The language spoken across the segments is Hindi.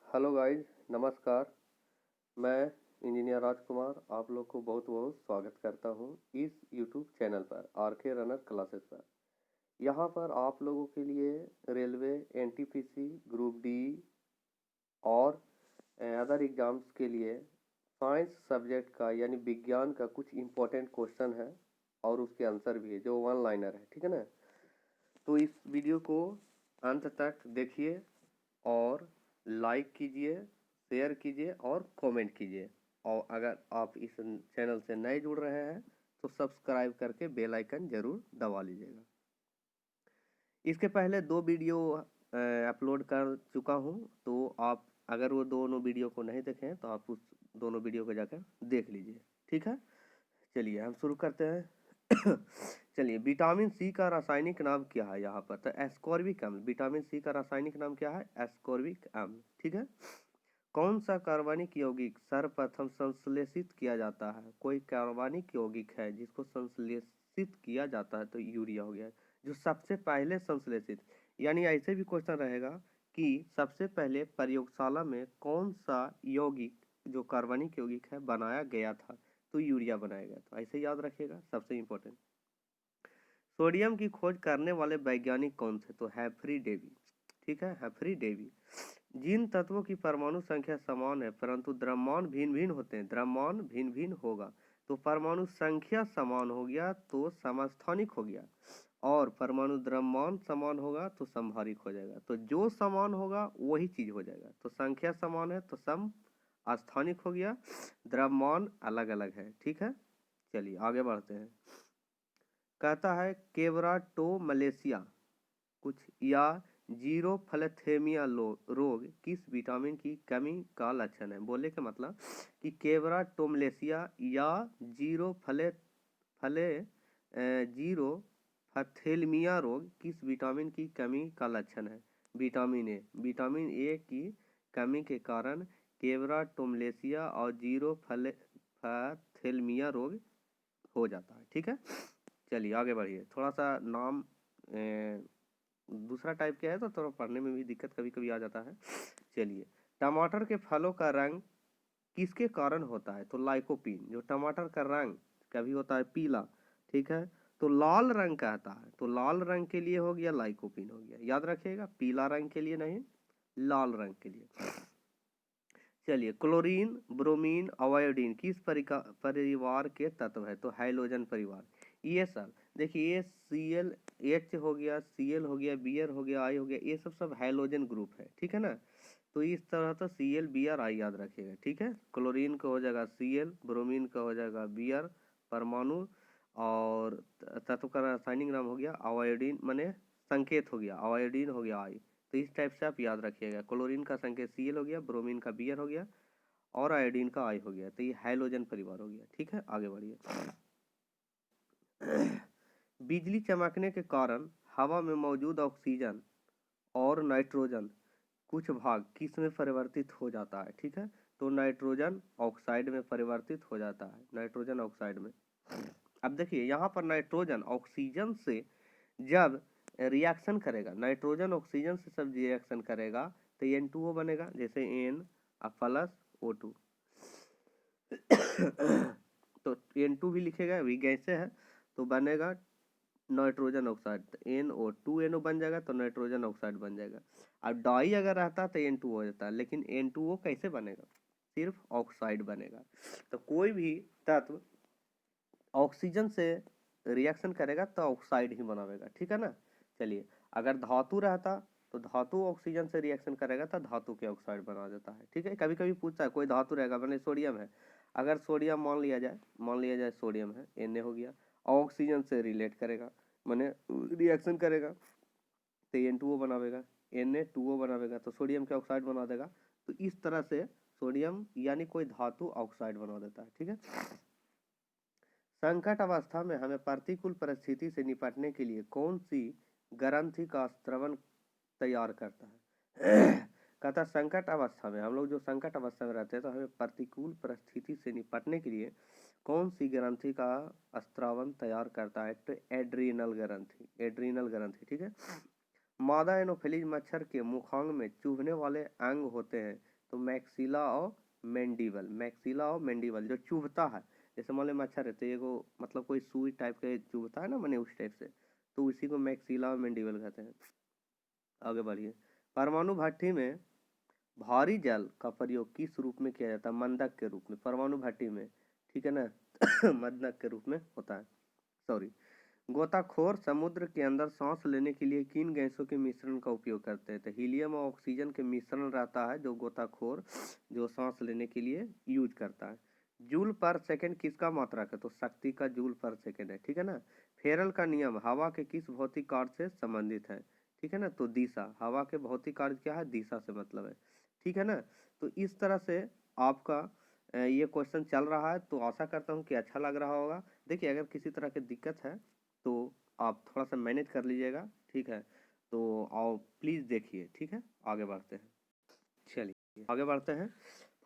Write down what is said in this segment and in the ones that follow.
हेलो गाइज, नमस्कार। मैं इंजीनियर राजकुमार आप लोग को बहुत बहुत स्वागत करता हूं इस यूट्यूब चैनल पर आरके रनर क्लासेस पर। यहां पर आप लोगों के लिए रेलवे, एनटीपीसी, ग्रुप डी और अदर एग्जाम्स के लिए साइंस सब्जेक्ट का यानी विज्ञान का कुछ इम्पोर्टेंट क्वेश्चन है और उसके आंसर भी है जो वन लाइनर है, ठीक है ना। तो इस वीडियो को अंत तक देखिए और लाइक कीजिए, शेयर कीजिए और कमेंट कीजिए। और अगर आप इस चैनल से नए जुड़ रहे हैं तो सब्सक्राइब करके बेल आइकन जरूर दबा लीजिएगा। इसके पहले 2 वीडियो अपलोड कर चुका हूं, तो आप अगर वो दोनों वीडियो को नहीं देखें तो आप उस दोनों वीडियो को जाकर देख लीजिए, ठीक है। चलिए हम शुरू करते हैं। चलिए, विटामिन सी का रासायनिक नाम क्या है यहाँ पर? तो एस्कॉर्बिक अम्ल। विटामिन सी का रासायनिक नाम क्या है? एस्कॉर्बिक अम्ल, ठीक है। कौन सा कार्बनिक यौगिक सर्वप्रथम संश्लेषित किया जाता है? कोई कार्बनिक यौगिक है जिसको संश्लेषित किया जाता है तो यूरिया हो गया। जो सबसे पहले संश्लेषित, यानी ऐसे भी क्वेश्चन रहेगा कि सबसे पहले प्रयोगशाला में कौन सा यौगिक जो कार्बनिक यौगिक है बनाया गया था, तो यूरिया बनाया गया था। ऐसे याद रखिएगा, सबसे इंपॉर्टेंट। सोडियम की खोज करने वाले वैज्ञानिक कौन थे? तो हैफरी डेवी, ठीक है, हैफरी डेवी। जिन तत्वों की परमाणु संख्या समान है परंतु द्रव्यमान भिन्न भिन्न होते हैं, द्रव्यमान भिन्न भिन्न होगा तो परमाणु संख्या समान हो गया तो समस्थानिक हो गया, और परमाणु द्रव्यमान समान होगा तो समहारिक हो जाएगा। तो जो समान होगा वही चीज हो जाएगा। तो संख्या समान है तो सम अस्थानिक हो गया, द्रव्यमान अलग अलग है, ठीक है। चलिए आगे बढ़ते हैं। कहता है केवराटोमलेशिया कुछ या जीरोफलथेमिया रोग किस विटामिन की कमी का लक्षण है? बोले के मतलब कि केवराटोमलेशिया या जीरोफथेलमिया रोग किस विटामिन की कमी का लक्षण है? Vitamin A. विटामिन ए की कमी के कारण केवराटोमलेशिया और जीरोफथेलमिया रोग हो जाता है, ठीक है। चलिए आगे बढ़िए। थोड़ा सा नाम दूसरा टाइप के है तो थोड़ा पढ़ने में भी दिक्कत कभी कभी आ जाता है। चलिए, टमाटर के फलों का रंग किसके कारण होता है? तो लाइकोपीन। जो टमाटर का रंग कभी होता है पीला, ठीक है, तो लाल रंग कहता है, तो लाल रंग के लिए हो गया लाइकोपीन हो गया। याद रखिएगा, पीला रंग के लिए नहीं, लाल रंग के लिए। चलिए, क्लोरीन, ब्रोमीन, आयोडीन किस परिवार के तत्व है? तो हाइलोजन परिवार। ये सब देखिए, ये Cl H हो गया, Cl हो गया, Br हो गया, I हो गया, ये सब हाइलोजन ग्रुप है, ठीक है ना। तो इस तरह तो Cl Br I याद रखिएगा, ठीक है। क्लोरीन का हो जाएगा Cl, ब्रोमीन का हो जाएगा Br परमाणु, और तत्व का रासायनिक नाम हो गया आयोडीन, माने संकेत हो गया आयोडीन हो गया I। तो इस टाइप से आप याद रखिएगा। क्लोरीन का संकेत Cl हो गया, ब्रोमीन का Br हो गया और आयोडीन का I हो गया। तो ये हाइलोजन परिवार हो गया, ठीक है। आगे बढ़िए। बिजली चमकने के कारण हवा में मौजूद ऑक्सीजन और नाइट्रोजन कुछ भाग किस में परिवर्तित हो जाता है? ठीक है, तो नाइट्रोजन ऑक्साइड में परिवर्तित हो जाता है, नाइट्रोजन ऑक्साइड में। अब देखिए यहाँ पर नाइट्रोजन ऑक्सीजन से जब रिएक्शन करेगा, नाइट्रोजन ऑक्सीजन से सब रिएक्शन करेगा तो N2O बनेगा, जैसे N प्लस O2। तो N2 भी लिखेगा, भी गैसे है तो बनेगा नाइट्रोजन ऑक्साइड, तो NO2NO बन जाएगा तो नाइट्रोजन ऑक्साइड बन जाएगा। अब डाई अगर रहता तो N2O हो जाता, लेकिन N2O कैसे बनेगा? सिर्फ ऑक्साइड बनेगा। तो कोई भी तत्व ऑक्सीजन से रिएक्शन करेगा तो ऑक्साइड ही बनावेगा, ठीक है ना। चलिए, अगर धातु रहता तो धातु ऑक्सीजन से रिएक्शन करेगा तो धातु के ऑक्साइड बना देता है, ठीक है। कभी कभी पूछता है कोई धातु रहेगा, मैंने सोडियम है, अगर सोडियम मान लिया जाए सोडियम है, Na हो गया, ऑक्सीजन से रिलेट करेगा, मैंने रिएक्शन करेगा तो N2O बनावेगा, Na2O बनावेगा तो सोडियम के ऑक्साइड बना देगा। तो इस तरह से सोडियम यानी कोई धातु ऑक्साइड बना देता है, ठीक है। संकट अवस्था में हमें प्रतिकूल परिस्थिति से निपटने के लिए कौन सी ग्रंथि का स्त्रवण तैयार करता है? कहता संकट अवस्था में, हम लोग जो संकट अवस्था में रहते हैं तो हमें प्रतिकूल परिस्थिति से निपटने के लिए कौन सी ग्रंथि का स्त्रावन तैयार करता है? तो एड्रीनल ग्रंथि, एड्रीनल ग्रंथि, ठीक है। मादा एनोफिलीज मच्छर के मुखांग में चुभने वाले अंग होते हैं तो मैक्सिला और मैंडिबल, मैक्सिला और मैंडिबल जो चुभता है, जैसे मान लो मच्छर रहते हैं वो, मतलब कोई सुई टाइप का चुभता है ना, मैंने उस टाइप से, तो उसी को मैक्सिला और मैंडिबल कहते हैं। आगे बढ़िए। परमाणु भट्ठी में भारी जल का प्रयोग किस रूप में किया जाता है? मंदक के रूप में, परमाणु भट्टी में, ठीक है ना। मंदक के रूप में होता है, सॉरी। गोताखोर समुद्र के अंदर सांस लेने के लिए किन गैसों के मिश्रण का उपयोग करते हैं? तो हीलियम और ऑक्सीजन के मिश्रण रहता है जो गोताखोर जो सांस लेने के लिए यूज करता है। जूल पर सेकंड किसका मात्रक है? तो शक्ति का जूल पर सेकंड है, ठीक है ना। फेरल का नियम हवा के किस भौतिक कार्य से संबंधित है? ठीक है ना, तो दिशा, हवा के भौतिक कार्य क्या है? दिशा से मतलब है, ठीक है ना। तो इस तरह से आपका ये क्वेश्चन चल रहा है, तो आशा करता हूँ कि अच्छा लग रहा होगा। देखिए अगर किसी तरह की दिक्कत है तो आप थोड़ा सा मैनेज कर लीजिएगा, ठीक है। तो आओ प्लीज़ देखिए, ठीक है, आगे बढ़ते हैं। चलिए आगे बढ़ते हैं।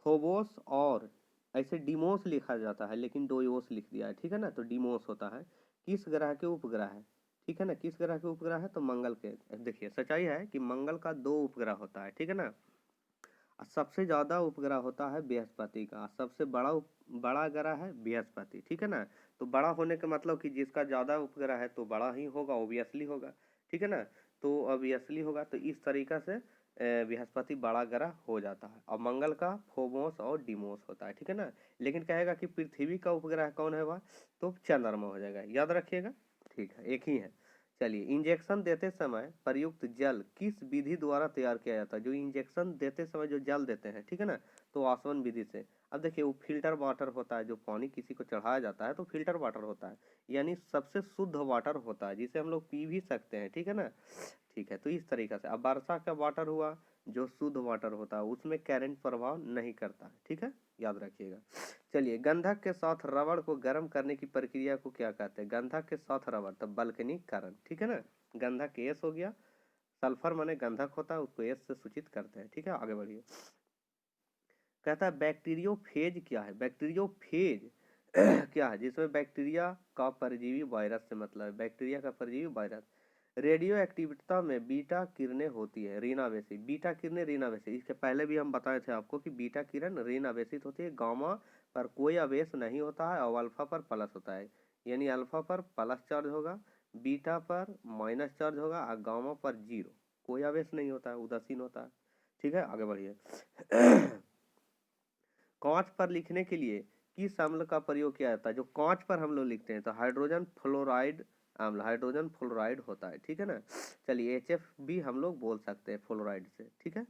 फोबोस और ऐसे डिमोस लिखा जाता है लेकिन डोयोस लिख दिया है, ठीक है ना, तो डिमोस होता है। किस ग्रह के उपग्रह है? ठीक है ना, किस ग्रह के उपग्रह है? तो मंगल के। देखिए सच्चाई है कि मंगल का 2 उपग्रह होता है, ठीक है ना। सबसे ज्यादा उपग्रह होता है बृहस्पति का, सबसे बड़ा ग्रह है बृहस्पति, ठीक है ना। तो बड़ा होने का मतलब कि जिसका ज्यादा उपग्रह है तो बड़ा ही होगा, ऑब्वियसली होगा, ठीक है ना। तो ऑब्वियसली होगा, तो इस तरीका से बृहस्पति बड़ा ग्रह हो जाता है। और मंगल का फोबोस और डिमोस होता है, ठीक है ना। लेकिन कहेगा कि पृथ्वी का उपग्रह कौन है वह? तो चंद्रमा हो जाएगा, याद रखिएगा, ठीक है, एक ही है। चलिए, इंजेक्शन देते समय प्रयुक्त जल किस विधि द्वारा तैयार किया जाता है? जो इंजेक्शन देते समय जो जल देते हैं, ठीक है ना, तो आसवन विधि से। अब देखिए वो फिल्टर वाटर होता है, जो पानी किसी को चढ़ाया जाता है तो फिल्टर वाटर होता है, यानी सबसे शुद्ध वाटर होता है जिसे हम लोग पी भी सकते हैं, ठीक है ना। ठीक है, तो इस तरीका से। अब वर्षा का वाटर हुआ जो शुद्ध वाटर होता है, उसमें करंट प्रभाव नहीं करता है, ठीक है, याद रखिएगा। चलिए, गंधक के साथ रबड़ को गर्म करने की प्रक्रिया को क्या कहते हैं? गंधक के साथ रबड़, तब बल्कनीकरण, ठीक है ना। गंधक एस हो गया, सल्फर माने गंधक होता है, उसको एस से सूचित करते हैं, ठीक है, आगे बढ़िए। कहता है बैक्टीरियोफेज क्या है? बैक्टीरियोफेज क्या है? जिसमें बैक्टीरिया का परजीवी वायरस से मतलब है, बैक्टीरिया का परजीवी वायरस। रेडियो एक्टिविटी में बीटा किरणें होती है ऋण आवेशित, बीटा किरणें ऋण आवेशित, इसके पहले भी हम बताए थे आपको कि बीटा किरण ऋण आवेशित होती है, गामा पर कोई आवेश नहीं होता है और अल्फा पर प्लस होता है, यानी अल्फा पर प्लस चार्ज होगा, बीटा पर माइनस चार्ज होगा और गामा पर 0, कोई आवेश नहीं होता है, उदासीन होता है, ठीक है, आगे बढ़िए। कांच पर लिखने के लिए किस अम्ल का प्रयोग किया जाता है? जो कांच पर हम लोग लिखते हैं तो हाइड्रोजन फ्लोराइड अम्ल, हाइड्रोजन फ्लोराइड होता है, ठीक है ना। चलिए HF भी हम लोग बोल सकते हैं फ्लोराइड से, ठीक है।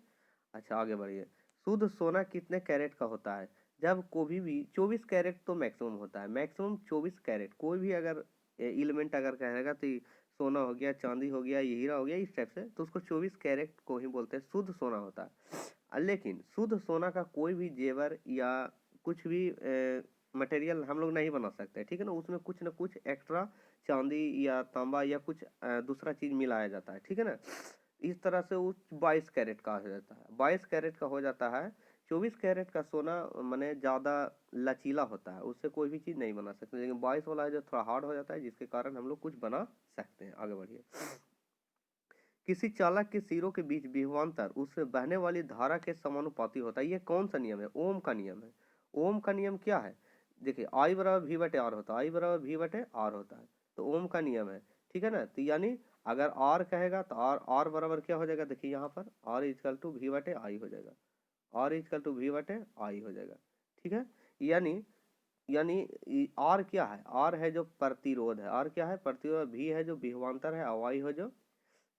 अच्छा आगे बढ़िए। शुद्ध सोना कितने कैरेट का होता है? जब कोई भी 24 कैरेट तो मैक्सिमम होता है, मैक्सिमम 24 कैरेट। कोई भी अगर एलिमेंट अगर कहेगा तो सोना हो गया, चांदी हो गया, हीरा हो गया, इस टाइप से, तो उसको 24 कैरेट को ही बोलते हैं, शुद्ध सोना होता है। लेकिन शुद्ध सोना का कोई भी जेवर या कुछ भी मटेरियल हम लोग नहीं बना सकते, ठीक है ना, उसमें कुछ ना कुछ एक्स्ट्रा चांदी या तांबा या कुछ दूसरा चीज मिलाया जाता है, ठीक है ना। इस तरह से वो 22 कैरेट का हो जाता है, 22 कैरेट का हो जाता है। 24 कैरेट का सोना माने ज्यादा लचीला होता है, उससे कोई भी चीज नहीं बना सकते, लेकिन 22 वाला है जो थोड़ा हार्ड हो जाता है, जिसके कारण हम लोग कुछ बना सकते हैं, आगे बढ़िए। किसी चालक के सिरों के बीच विभवांतर उसमें बहने वाली धारा के समानुपाती होता है, ये कौन सा नियम है? ओम का नियम है। ओम का नियम क्या है? देखिए I बराबर V बटे आर होता है, I बराबर V बटे आर होता है, तो ओम का नियम है, ठीक है ना। तो यानी अगर R कहेगा तो R बराबर क्या हो जाएगा? देखिए यहाँ पर R इजकल टू V बटे आई हो जाएगा, R इजकल टू V बटे आई हो जाएगा, ठीक है। यानी यानी R क्या है? R है जो प्रतिरोध है, R क्या है? प्रतिरोध। V है जो विभवांतर है, और I है जो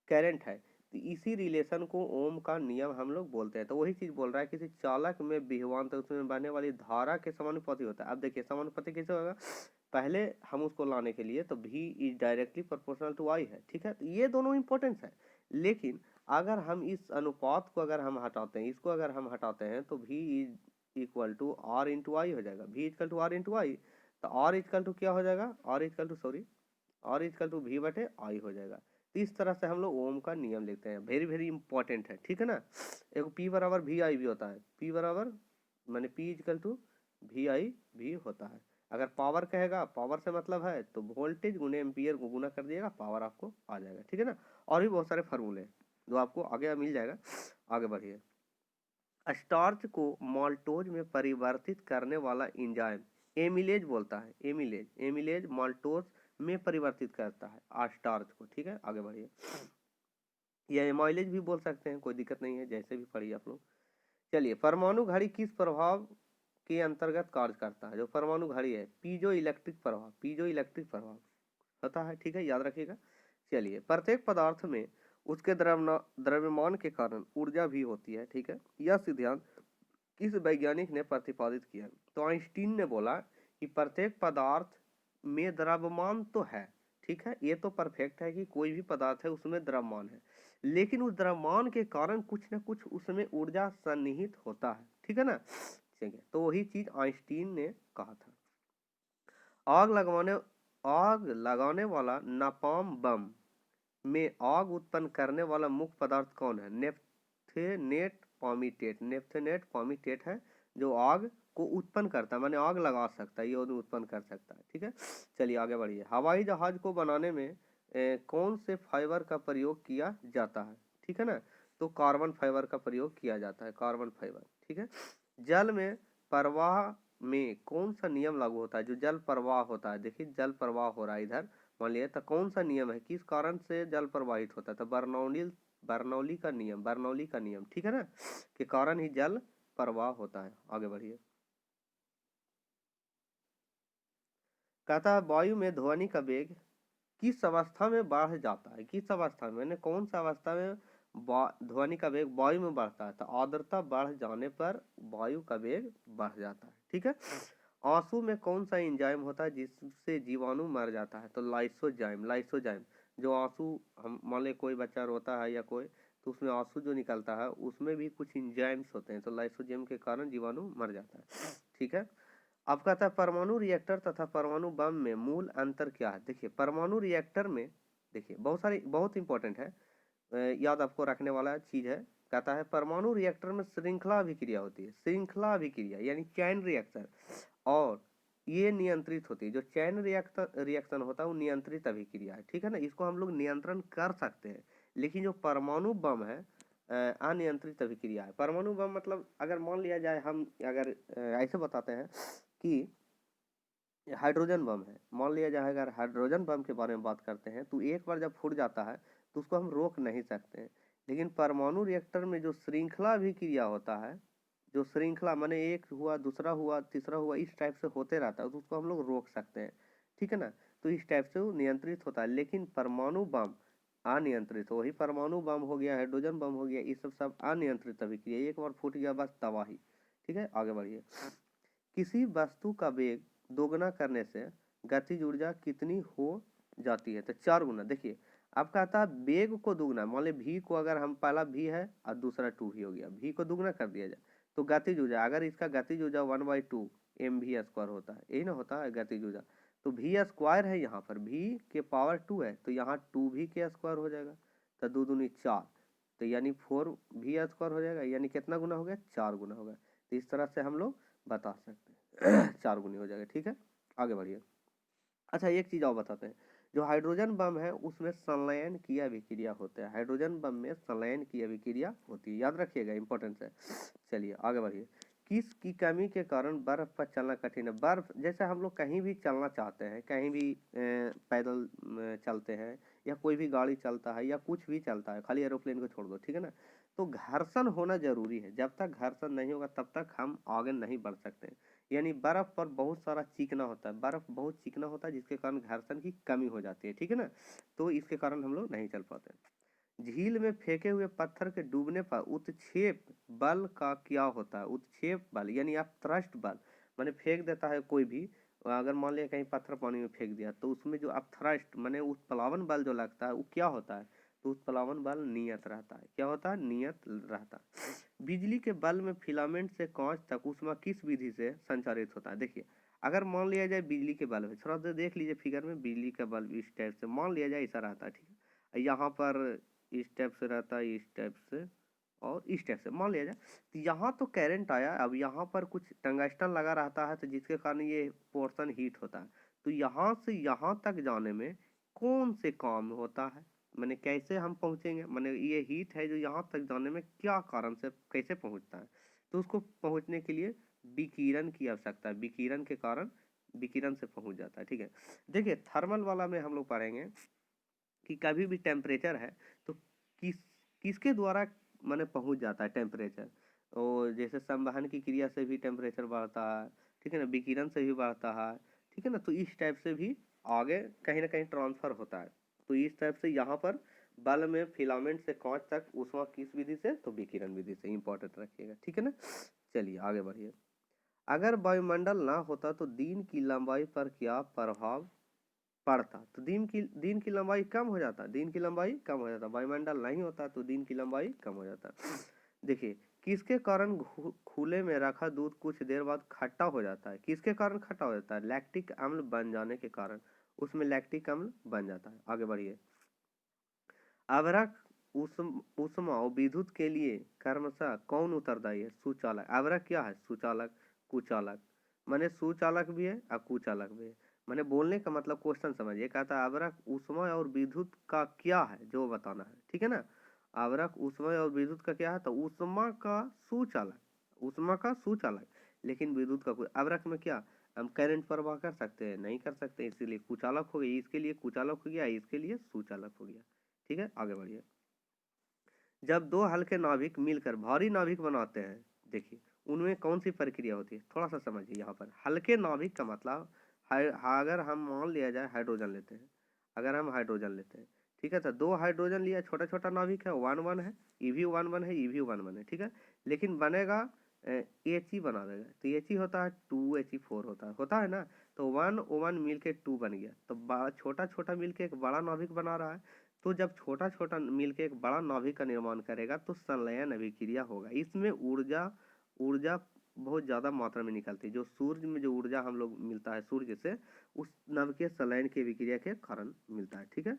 करंट है। तो इसी रिलेशन को ओम का नियम हम लोग बोलते हैं। तो वही चीज बोल रहा है, किसी चालक में विभवांतर उसमें बहने वाली धारा के समानुपाती होता है। अब देखिए समानुपाती कैसे होगा? पहले हम उसको लाने के लिए तो V is directly proportional to I है, ठीक है, तो ये दोनों इंपॉर्टेंट है। लेकिन अगर हम इस अनुपात को अगर हम हटाते हैं, इसको अगर हम हटाते हैं तो V is equal to R into I हो जाएगा, V equal to R into I. तो R इक्वल टू क्या हो जाएगा? R equal to sorry R equal to V बटे आई हो जाएगा। तो इस तरह से हम लोग ओम का नियम लिखते हैं, वेरी वेरी इंपॉर्टेंट है, ठीक है ना। एक P बराबर वी आई भी होता है, P बराबर माने P इक्वल टू वी आई भी होता है। अगर पावर कहेगा, पावर से मतलब है तो वोल्टेज गुने एम्पियर को गुना कर दिएगा, पावर आपको आ जाएगा, ठीक है ना। और भी बहुत सारे फार्मूले जो आपको आगे मिल जाएगा, आगे बढ़िए। स्टार्च को माल्टोज में परिवर्तित करने वाला एंजाइम एमिलेज बोलता है। एमिलेज माल्टोज में परिवर्तित करता है स्टार्च को। ठीक है, आगे बढ़िए। या एमाइलेज भी बोल सकते हैं, कोई दिक्कत नहीं है, जैसे भी पढ़िए आप लोग। चलिए, परमाणु घड़ी किस प्रभाव के अंतर्गत कार्य करता है? जो परमाणु घड़ी है, पीजो इलेक्ट्रिक प्रभाव होता है। ठीक है, याद रखिएगा। चलिए, प्रत्येक पदार्थ में उसके द्रव्यमान के कारण ऊर्जा भी होती है। ठीक है, यह सिद्धांत किस वैज्ञानिक ने प्रतिपादित किया? तो आइंस्टीन ने बोला कि प्रत्येक पदार्थ में द्रव्यमान तो है। ठीक है, ये तो परफेक्ट है कि कोई भी पदार्थ है उसमें द्रव्यमान है, लेकिन उस द्रव्यमान के कारण कुछ न कुछ उसमें ऊर्जा सन्निहित होता है। ठीक है ना? ठीक है, तो वही चीज आइंस्टीन ने कहा था। आग लगाने वाला नापाम बम में आग उत्पन्न करने वाला मुख्य पदार्थ कौन है? नेफ्थेनेट पामीटेट है जो आग को उत्पन्न करता है, माने आग लगा सकता है, ये उत्पन्न कर सकता है। ठीक है, चलिए आगे बढ़िए। हवाई जहाज को बनाने में कौन से फाइबर का प्रयोग किया जाता है? ठीक है ना? तो कार्बन फाइबर का प्रयोग किया जाता है, कार्बन फाइबर। ठीक है, जल में प्रवाह में कौन सा नियम लागू होता है? जो जल प्रवाह होता है, देखिए जल प्रवाह हो रहा है इधर, मान लिया, तो कौन सा नियम है, किस कारण से जल प्रवाहित होता है? तो बर्नौली का नियम, ठीक है ना, के कारण ही जल प्रवाह होता है। आगे बढ़िए। कहता है वायु में ध्वनि का वेग किस अवस्था में बढ़ जाता है? किस अवस्था में, मैंने कौन सा अवस्था में ध्वनि का वेग वायु में बढ़ता है? तो आर्द्रता बढ़ जाने पर वायु का वेग बढ़ जाता है। ठीक है, आंसू में कौन सा एंजाइम होता है जिससे जीवाणु मर जाता है? तो लाइसोजाइम। जो आंसू, हम मान ले कोई बच्चा रोता है या कोई, तो उसमें आंसू जो निकलता है उसमें भी कुछ एंजाइम्स होते हैं, तो लाइसोजाइम के कारण जीवाणु मर जाता है। ठीक है, अब कहता है परमाणु रिएक्टर तथा परमाणु बम में मूल अंतर क्या है? देखिए, परमाणु रिएक्टर में देखिए बहुत इंपॉर्टेंट है, याद आपको रखने वाला चीज है। कहता है परमाणु रिएक्टर में श्रृंखला अभिक्रिया होती है, श्रृंखला अभिक्रिया यानी चैन रिएक्शन, और ये नियंत्रित होती है। जो चैन रिएक्शन होता है वो नियंत्रित अभिक्रिया है। ठीक है ना, इसको हम लोग नियंत्रण कर सकते हैं, लेकिन जो परमाणु बम है अनियंत्रित अभिक्रिया है। परमाणु बम मतलब, अगर मान लिया जाए, हम अगर ऐसे बताते हैं कि हाइड्रोजन बम है, मान लिया जाए अगर हाइड्रोजन बम के बारे में बात करते हैं, तो एक बार जब फूट जाता है तो उसको हम रोक नहीं सकते हैं। लेकिन परमाणु रिएक्टर में जो श्रृंखला अभिक्रिया होता है, जो श्रृंखला माने एक हुआ, दूसरा हुआ, तीसरा हुआ, इस टाइप से होते रहता है, तो उसको हम लोग रोक सकते हैं। ठीक है ना, तो इस टाइप से वो नियंत्रित होता है। लेकिन परमाणु बम अनियंत्रित, वही परमाणु बम हो गया, हाइड्रोजन बम हो गया, ये सब अनियंत्रित अभिक्रिया, एक बार फूट गया बस तबाही। ठीक है, आगे बढ़िए। किसी वस्तु का वेग दोगुना करने से गतिज ऊर्जा कितनी हो जाती है? तो 4 गुना। देखिए, अब कहता है वेग को दुगना, मान लीजिए भी को, अगर हम पहला भी है और दूसरा 2 भी हो गया, भी को दुगना कर दिया जाए तो गतिज ऊर्जा, अगर इसका गतिज ऊर्जा 1/2 mv² होता है, यही ना होता है गतिज ऊर्जा, तो भी स्क्वायर है, यहाँ पर भी के पावर 2 है, तो यहाँ 2 भी के स्क्वायर हो जाएगा, तो 2 दूनी 4, तो यानी 4 भी स्क्वायर हो जाएगा, यानी कितना गुना हो गया? 4 गुना हो गया। तो इस तरह से हम लोग बता सकते हैं 4 गुनी हो जाएगा। ठीक है, आगे बढ़िए। अच्छा, एक चीज और बताते हैं, जो हाइड्रोजन बम है उसमें संलयन की अभिक्रिया होता है, हाइड्रोजन बम में संलयन की अभिक्रिया होती है, याद रखिएगा, इंपॉर्टेंस है। चलिए आगे बढ़िए। किस की कमी के कारण बर्फ पर चलना कठिन है? बर्फ, जैसे हम लोग कहीं भी चलना चाहते हैं, कहीं भी पैदल चलते हैं, या कोई भी गाड़ी चलता है, या कुछ भी चलता है, खाली एरोप्लेन को छोड़ दो, ठीक है ना, तो घर्षण होना जरूरी है। जब तक घर्षण नहीं होगा तब तक हम आगे नहीं बढ़ सकते। यानी बर्फ पर बहुत सारा चिकना होता है, बर्फ बहुत चिकना होता है, जिसके कारण घर्षण की कमी हो जाती है। ठीक है ना, तो इसके कारण हम लोग नहीं चल पाते। झील में फेंके हुए पत्थर के डूबने पर उत्क्षेप बल का क्या होता है? उत्क्षेप बल यानी आप थ्रस्ट बल, माने फेंक देता है कोई भी, अगर मान लिया कहीं पत्थर पानी में फेंक दिया, तो उसमें जो आप थ्रस्ट माने उत्प्लावन बल जो लगता है वो क्या होता है? तो उत्प्लावन बल नियत रहता है। क्या होता है? नियत रहता है। बिजली के बल्ब में फिलामेंट से कांच तक ऊष्मा किस विधि से संचारित होता है? देखिए, अगर मान लिया जाए बिजली के बल्ब है, थोड़ा सा देख लीजिए फिगर में, बिजली का बल्ब इस टाइप से मान लिया जाए, ऐसा रहता है। ठीक है, यहाँ पर इस टाइप से रहता है, इस टाइप से और इस टाइप से मान लिया जाए, तो यहाँ तो करंट आया, अब यहाँ पर कुछ टंगस्टन लगा रहता है, तो जिसके कारण ये पोर्शन हीट होता है। तो यहाँ से यहाँ तक जाने में कौन से काम होता है, मैंने कैसे हम पहुंचेंगे, मैंने ये हीट है जो यहाँ तक जाने में क्या कारण से कैसे पहुंचता है? तो उसको पहुंचने के लिए विकिरण की आवश्यकता है, विकिरण के कारण विकिरण से पहुंच जाता है। ठीक है, देखिए थर्मल वाला में हम लोग पढ़ेंगे कि कभी भी टेम्परेचर है तो किसके द्वारा माने पहुंच जाता है टेम्परेचर, और जैसे संवहन की क्रिया से भी टेम्परेचर बढ़ता है, ठीक है ना, विकिरण से भी बढ़ता है, ठीक है ना, तो इस टाइप से भी आगे कहीं ना कहीं ट्रांसफर होता है। तो इस टाइप से यहाँ पर बल्ब में फिलामेंट से कांच तक ऊष्मा किस विधि से, तो विकिरण विधि से, इंपॉर्टेंट रखिएगा। ठीक है ना, चलिए आगे बढ़िए। अगर वायुमंडल ना होता तो दिन की लंबाई पर क्या प्रभाव पड़ता, तो दिन की लंबाई कम हो जाता, दिन की लंबाई कम हो जाता, वायुमंडल नहीं होता तो दिन की लंबाई कम हो जाता। देखिए किसके कारण खुले में रखा दूध कुछ देर बाद खट्टा हो जाता है, किसके कारण खट्टा हो जाता है, लैक्टिक अम्ल बन जाने के कारण उसमें लैक्टिक अम्ल बन जाता है। आगे बढ़िए। आवरक ऊष्मा और विद्युत के लिए क्रमशः कौन उत्तरदायी है, सुचालक। आवरक क्या है, सुचालक, कुचालक, माने सुचालक भी है और कुचालक भी है। मैंने बोलने का मतलब क्वेश्चन समझिए, कहता है आवरक ऊष्मा और विद्युत का क्या है जो बताना है। ठीक है ना, आवरक ऊष्मा और विद्युत का क्या है, तो ऊष्मा का सुचालक, ऊष्मा का सुचालक, लेकिन विद्युत का कोई। आवरक में क्या हम करंट प्रवाह कर सकते हैं, नहीं कर सकते, इसीलिए कुचालक हो गया, इसके लिए कुचालक हो गया, इसके लिए सुचालक हो गया। ठीक है, आगे बढ़िए। जब दो हल्के नाभिक मिलकर भारी नाभिक बनाते हैं, देखिए उनमें कौन सी प्रक्रिया होती है, थोड़ा सा समझिए। यहाँ पर हल्के नाभिक का मतलब अगर हम मान लिया जाए हाइड्रोजन लेते हैं, अगर हम हाइड्रोजन लेते हैं, ठीक है, तो दो हाइड्रोजन लिया, छोटा छोटा नाभिक है, वन वन है, ई वन वन है, ई वन वन है, ठीक है, लेकिन बनेगा एच ही बना देगा, तो एच ही होता है, टू एच फोर होता है ना, तो वन ओ वन मिल के टू बन गया, तो छोटा छोटा मिल के एक बड़ा नाभिक बना रहा है। तो जब छोटा छोटा मिलके एक बड़ा नाभिक का निर्माण करेगा तो संलयन अभिक्रिया होगा, इसमें ऊर्जा ऊर्जा बहुत ज्यादा मात्रा में निकलती है, जो सूर्य में जो ऊर्जा हम लोग मिलता है सूर्य से, उस नव के संलयन की अभिक्रिया के कारण मिलता है। ठीक है,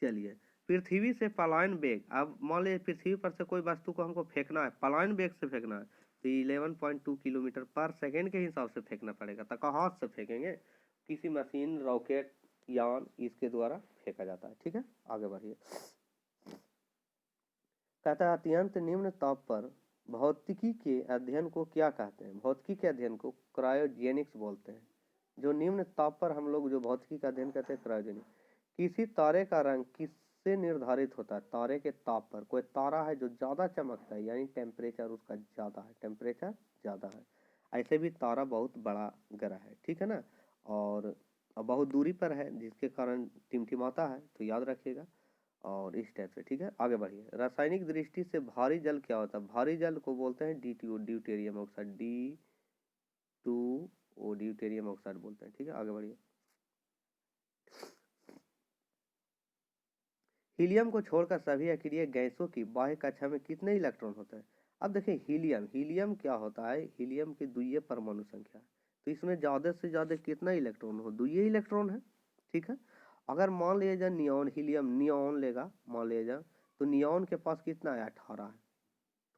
चलिए। पृथ्वी से पलायन वेग, अब मान लीजिए पृथ्वी पर से कोई वस्तु को हमको फेंकना है, पलायन वेग से फेंकना है, तो 11.2 किलोमीटर पर सेकेंड के हिसाब से फेंकना पड़ेगा, तो कहाँ से फेंकेंगे, किसी मशीन, रॉकेट, यान, इसके द्वारा फेंका जाता है। ठीक है, आगे बढ़िए। कहता है अत्यंत निम्न ताप पर भौतिकी के अध्ययन को क्या कहते हैं, भौतिकी के अध्ययन को क्रायोजेनिक्स बोलते हैं। जो निम्न ताप पर हम लोग जो भौतिकी का अध्ययन करते हैं, क्रायोजेनिक। किसी तारे का रंग किससे निर्धारित होता है, तारे के ताप पर, कोई तारा है जो ज्यादा चमकता है, यानी टेम्परेचर उसका ज्यादा है, टेम्परेचर ज्यादा है, ऐसे भी तारा बहुत बड़ा ग्रह है, ठीक है ना, और बहुत दूरी पर है जिसके कारण टिमटिमाता है, तो याद रखिएगा, और इस टाइप से। ठीक है, आगे बढ़िए। रासायनिक दृष्टि से भारी जल क्या होता है, भारी जल को बोलते हैं DTO, deuterium oxide, D2O, deuterium oxide बोलते हैं। ठीक है, आगे बढ़िए। हीलियम को छोड़कर सभी अक्रिय गैसों की बाह्य कक्षा में कितने इलेक्ट्रॉन होते हैं। अब देखिए हीलियम, हीलियम क्या होता है, हीलियम की द्वितीय परमाणु संख्या, तो इसमें ज्यादा से ज्यादा कितना इलेक्ट्रॉन हो, द्वितीय इलेक्ट्रॉन है। ठीक है, अगर मान लिया जाए नियॉन, हीलियम नियॉन लेगा, मान लिया जाए, तो नियॉन के पास कितना है, 18 है,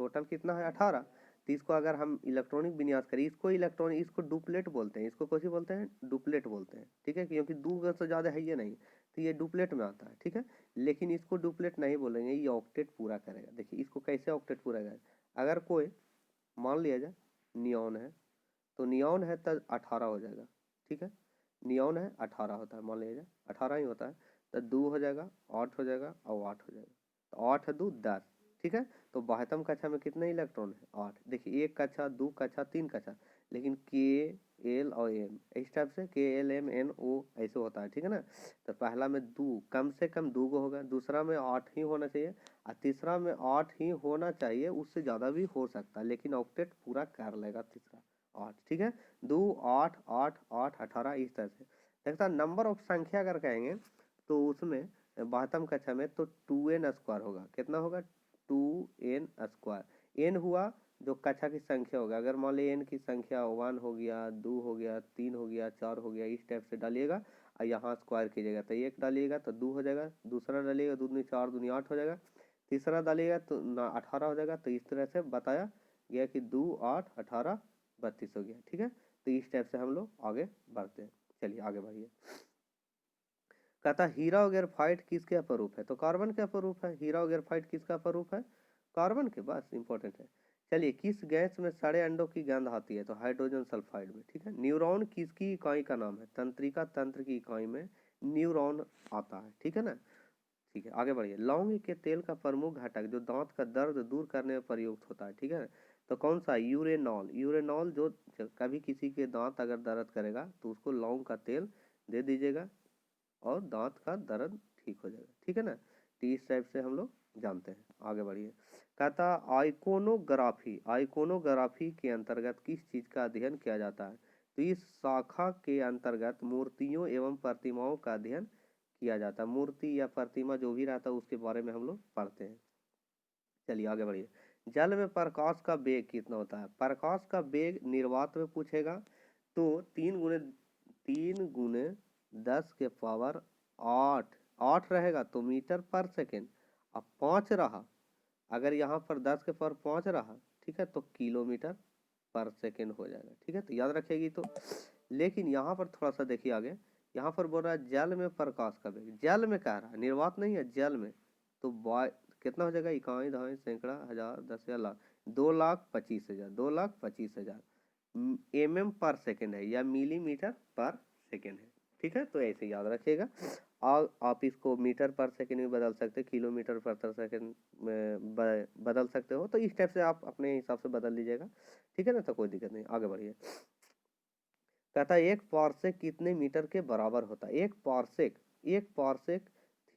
टोटल कितना है, 18। तो इसको अगर हम इलेक्ट्रॉनिक विन्यास करें, इसको इलेक्ट्रॉनिक, इसको डुप्लेट बोलते हैं, इसको कैसे बोलते हैं, डुप्लेट बोलते हैं। ठीक है, क्योंकि दो से ज्यादा है ये नहीं, तो ये डुप्लेट में आता है। ठीक है, लेकिन इसको डुप्लेट नहीं बोलेंगे, ये ऑक्टेट पूरा करेगा। देखिए इसको कैसे ऑक्टेट पूरा करेगा, अगर कोई मान लिया जाए नियॉन है, तो नियॉन है तो 18 हो जाएगा। ठीक है, नियॉन है 18 होता है, मान लिया जाए 18 ही होता है, तो 2 हो जाएगा, 8 हो जाएगा और 8 हो जाएगा, तो 8 है 2 10। ठीक है, तो बाह्यतम कक्षा में कितने इलेक्ट्रॉन है, 8। देखिए एक कक्षा, दो कक्षा, तीन कक्षा, लेकिन के एल और एम इस टाइप से, KLMNO ऐसे होता है। ठीक है ना, तो पहला में दो, कम से कम 2 गो होगा, दूसरा में 8 ही होना चाहिए, और तीसरा में 8 ही होना चाहिए, उससे ज़्यादा भी हो सकता है, लेकिन ऑक्टेट पूरा कर लेगा तीसरा 8। ठीक है, 2 8 8 8 18 इस तरह से। देखता नंबर ऑफ संख्या अगर कहेंगे तो उसमें बाह्यतम कक्षा में तो 2n स्क्वायर होगा, कितना होगा, 2n स्क्वायर। n हुआ जो कक्षा की संख्या होगा, अगर मान लीजिए n की संख्या 1 हो गया, 2 हो गया, 3 हो गया, 4 हो गया, इस टाइप से डालिएगा, और यहाँ स्क्वायर कीजिएगा, तो एक डालिएगा तो 2 हो जाएगा, दूसरा डालिएगा 2 दूनी 4 दूनी 8 हो जाएगा, तीसरा डालिएगा तो 18 हो जाएगा। तो इस तरह से बताया गया कि 2 8 18 32 हो गया। ठीक है, तो इस टाइप से हम लोग आगे बढ़ते हैं। चलिए आगे बढ़िए। कहता हीरा और ग्रेफाइट किसके अपरूप है, तो कार्बन के अपरूप है। हीरा और ग्रेफाइट किसका अपरूप है, कार्बन के, बस इंपॉर्टेंट है। चलिए, किस गैस में सड़े अंडों की गंध आती है? तो हाइड्रोजन सल्फाइड में, ठीक है। न्यूरॉन किसकी इकाई का नाम है? तंत्रिका तंत्र की इकाई में न्यूरॉन आता है, ठीक है ना। ठीक है, आगे बढ़िए। लौंग के तेल का प्रमुख घटक जो दांत का दर्द दूर करने में प्रयुक्त होता है, ठीक है। तो कौन सा? यूरेनॉल। यूरेनॉल जो कभी किसी के दांत अगर दर्द करेगा तो उसको लौंग का तेल दे दीजिएगा और दांत का दर्द ठीक हो जाएगा, ठीक है ना। तो इस टाइप से हम लोग जानते हैं। आगे बढ़िए। कहता आइकोनोग्राफी, आइकोनोग्राफी के अंतर्गत किस चीज का अध्ययन किया जाता है? तो इस शाखा के अंतर्गत मूर्तियों एवं प्रतिमाओं का अध्ययन किया जाता है। मूर्ति या प्रतिमा जो भी रहता है उसके बारे में हम लोग पढ़ते हैं। चलिए आगे बढ़िए। जल में प्रकाश का वेग कितना होता है? प्रकाश का वेग निर्वात में पूछेगा तो 3 × 10⁸ रहेगा तो मीटर पर सेकेंड। अब 5 रहा, अगर यहाँ पर 10⁵ रहा, ठीक है, तो किलोमीटर पर सेकेंड हो जाएगा, ठीक है। तो याद रखेगी तो। लेकिन यहाँ पर थोड़ा सा देखिए आगे, यहाँ पर बोल रहा है जल में प्रकाश का वेग। जल में कह रहा है, निर्वात नहीं है, जल में। तो कितना हो जाएगा? इकाई दहाई सैकड़ा हजार 10,000 लाख, 2,25,000, 2,25,000 mm पर सेकेंड है या मिलीमीटर पर सेकेंड है, ठीक है। तो ऐसे याद रखिएगा। और आप इसको मीटर पर सेकेंड में बदल सकते हैं, किलोमीटर पर सेकेंड में बदल सकते हो। तो इस टाइप से आप अपने हिसाब से बदल लीजिएगा, ठीक है ना। तो कोई दिक्कत नहीं, आगे बढ़िए। कहता है एक पारसेक कितने मीटर के बराबर होता है? एक पारसेक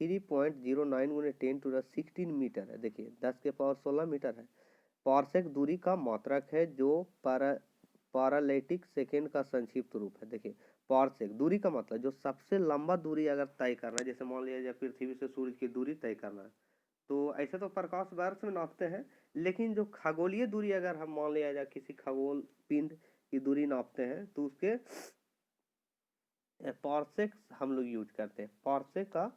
3.09 × 10⁻16 मीटर है। देखिए 10⁻16 मीटर है। पारसेक दूरी का मात्रक है जो पैरालैटिक सेकेंड का संक्षिप्त रूप है। देखिए पारसेक दूरी का मतलब जो सबसे लंबा दूरी अगर तय करना है, जैसे मान लिया जाए पृथ्वी से सूर्य की दूरी तय करना है, तो ऐसे तो प्रकाश वर्ष में नापते हैं। लेकिन जो खगोलीय दूरी अगर हम मान लिया जाए किसी खगोल पिंड की दूरी नापते हैं तो उसके पारसेक हम लोग यूज करते हैं। पारसेक का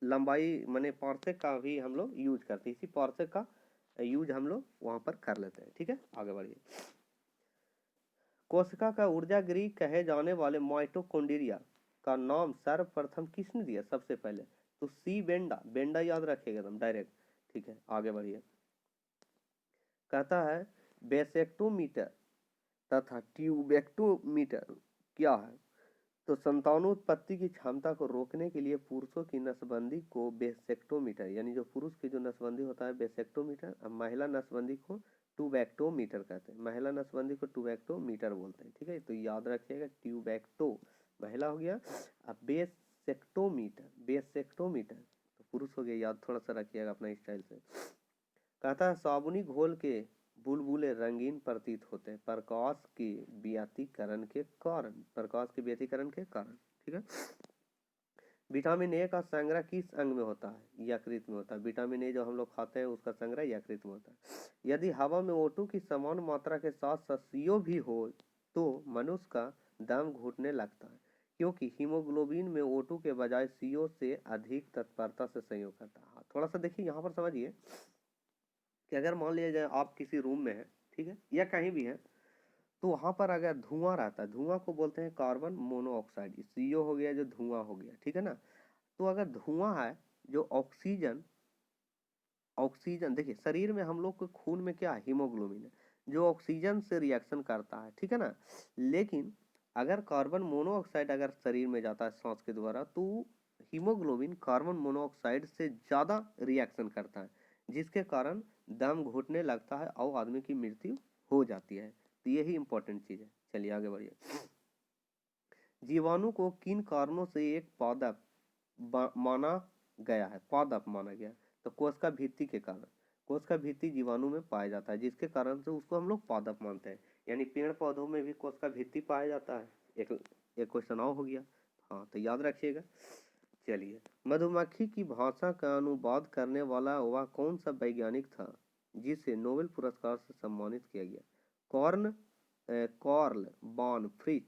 लंबाई माने पारसेक का भी हम लोग यूज करते हैं। इसी पारसेक का यूज हम लोग वहां पर कर लेते हैं, ठीक है। आगे बढ़िए। कोशिका का ऊर्जा गृह कहे जाने वाले माइटोकॉन्ड्रिया का नाम सर्वप्रथम किसने दिया सबसे पहले? तो सी बेंडा। बेंडा याद रखिएगा एकदम डायरेक्ट, ठीक है। आगे बढ़िए। कहता है बेसेक्टोमीटर तथा ट्यूबेक्टोमीटर क्या है? तो संतानोत्पत्ति की क्षमता को रोकने के लिए पुरुषों की नसबंदी को बेसेक्टोमीटर, यानी जो पुरुष की जो नसबंदी होता है बेसेक्टोमीटर, और महिला नसबंदी को ट्यूबेक्टोमीटर कहते हैं। महिला नसबंदी को ट्यूबेक्टोमीटर बोलते हैं, ठीक है। तो याद रखिएगा ट्यूबेक्टो महिला हो गया, अब बेसेक्टोमीटर तो पुरुष हो गया। याद थोड़ा सा रखिएगा अपना स्टाइल से। कहता है साबुनी घोल के बुलबुले रंगीन प्रतीत होते हैं प्रकाश के व्यतिकरण के कारण। प्रकाश के व्यतिकरण के कारण, ठीक है। विटामिन ए का संग्रह किस अंग में होता है? यकृत में होता है। विटामिन ए जो हम लोग खाते हैं उसका संग्रह यकृत में होता है। यदि हवा में O2 की समान मात्रा के साथ CO भी हो तो मनुष्य का दम घुटने लगता है, क्योंकि हीमोग्लोबिन में O2 के बजाय CO से अधिक तत्परता से संयोग करता है। थोड़ा सा देखिए यहाँ पर समझिए कि अगर मान लिया जाए आप किसी रूम में है, ठीक है, या कहीं भी है, तो वहां पर अगर धुआं रहता है, धुआं को बोलते हैं कार्बन मोनोऑक्साइड। CO हो गया जो धुआं हो गया, ठीक है ना। तो अगर धुआं है जो ऑक्सीजन, ऑक्सीजन देखिए शरीर में हम लोग के खून में क्या है? हीमोग्लोबिन है जो ऑक्सीजन से रिएक्शन करता है, ठीक है ना। लेकिन अगर कार्बन मोनोऑक्साइड अगर शरीर में जाता है सांस के द्वारा तो हीमोग्लोबिन कार्बन मोनोऑक्साइड से ज्यादा रिएक्शन करता है, जिसके कारण दम घुटने लगता है और आदमी की मृत्यु हो जाती है। तो यही इंपॉर्टेंट चीज है। चलिए आगे बढ़िए। जीवाणु को किन कारणों से एक पादप माना गया है? पादप माना गया है। तो कोशिका भित्ति के कारण। कोशिका भित्ति जीवाणु में पाया जाता है, जिसके कारण से उसको हम लोग पादप मानते हैं। यानी पेड़ पौधों में भी कोशिका भित्ति पाया जाता है। एक क्वेश्चन और हो गया, हाँ, तो याद रखिएगा। चलिए, मधुमक्खी की भाषा का अनुवाद करने वाला वह कौन सा वैज्ञानिक था जिसे नोबेल पुरस्कार से सम्मानित किया गया? Karl von Frisch.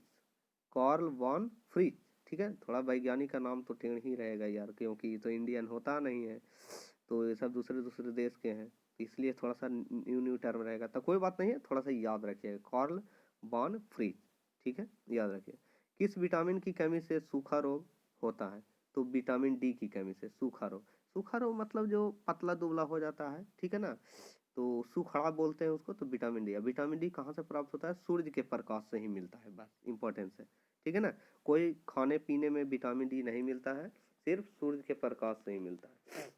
Karl von Frisch, ठीक है। थोड़ा वैज्ञानिक का नाम तो टेढ़ ही रहेगा यार, क्योंकि तो इंडियन होता नहीं है, तो ये सब दूसरे दूसरे देश के हैं, इसलिए थोड़ा सा न्यू न्यू टर्म रहेगा। तो कोई बात नहीं है, थोड़ा सा याद रखिएगा कार्ल वॉन फ्रिच, ठीक है, याद रखिए। किस विटामिन की कमी से सूखा रोग होता है? तो विटामिन डी की कमी से सूखा रोग। सूखा रोग मतलब जो पतला दुबला हो जाता है, ठीक है ना। तो सुखड़ा बोलते हैं उसको, तो विटामिन डी। विटामिन डी कहाँ से प्राप्त होता है? सूर्य के प्रकाश से ही मिलता है, बस इंपॉर्टेंस है, ठीक है ना। कोई खाने पीने में विटामिन डी नहीं मिलता है, सिर्फ सूर्य के प्रकाश से ही मिलता है।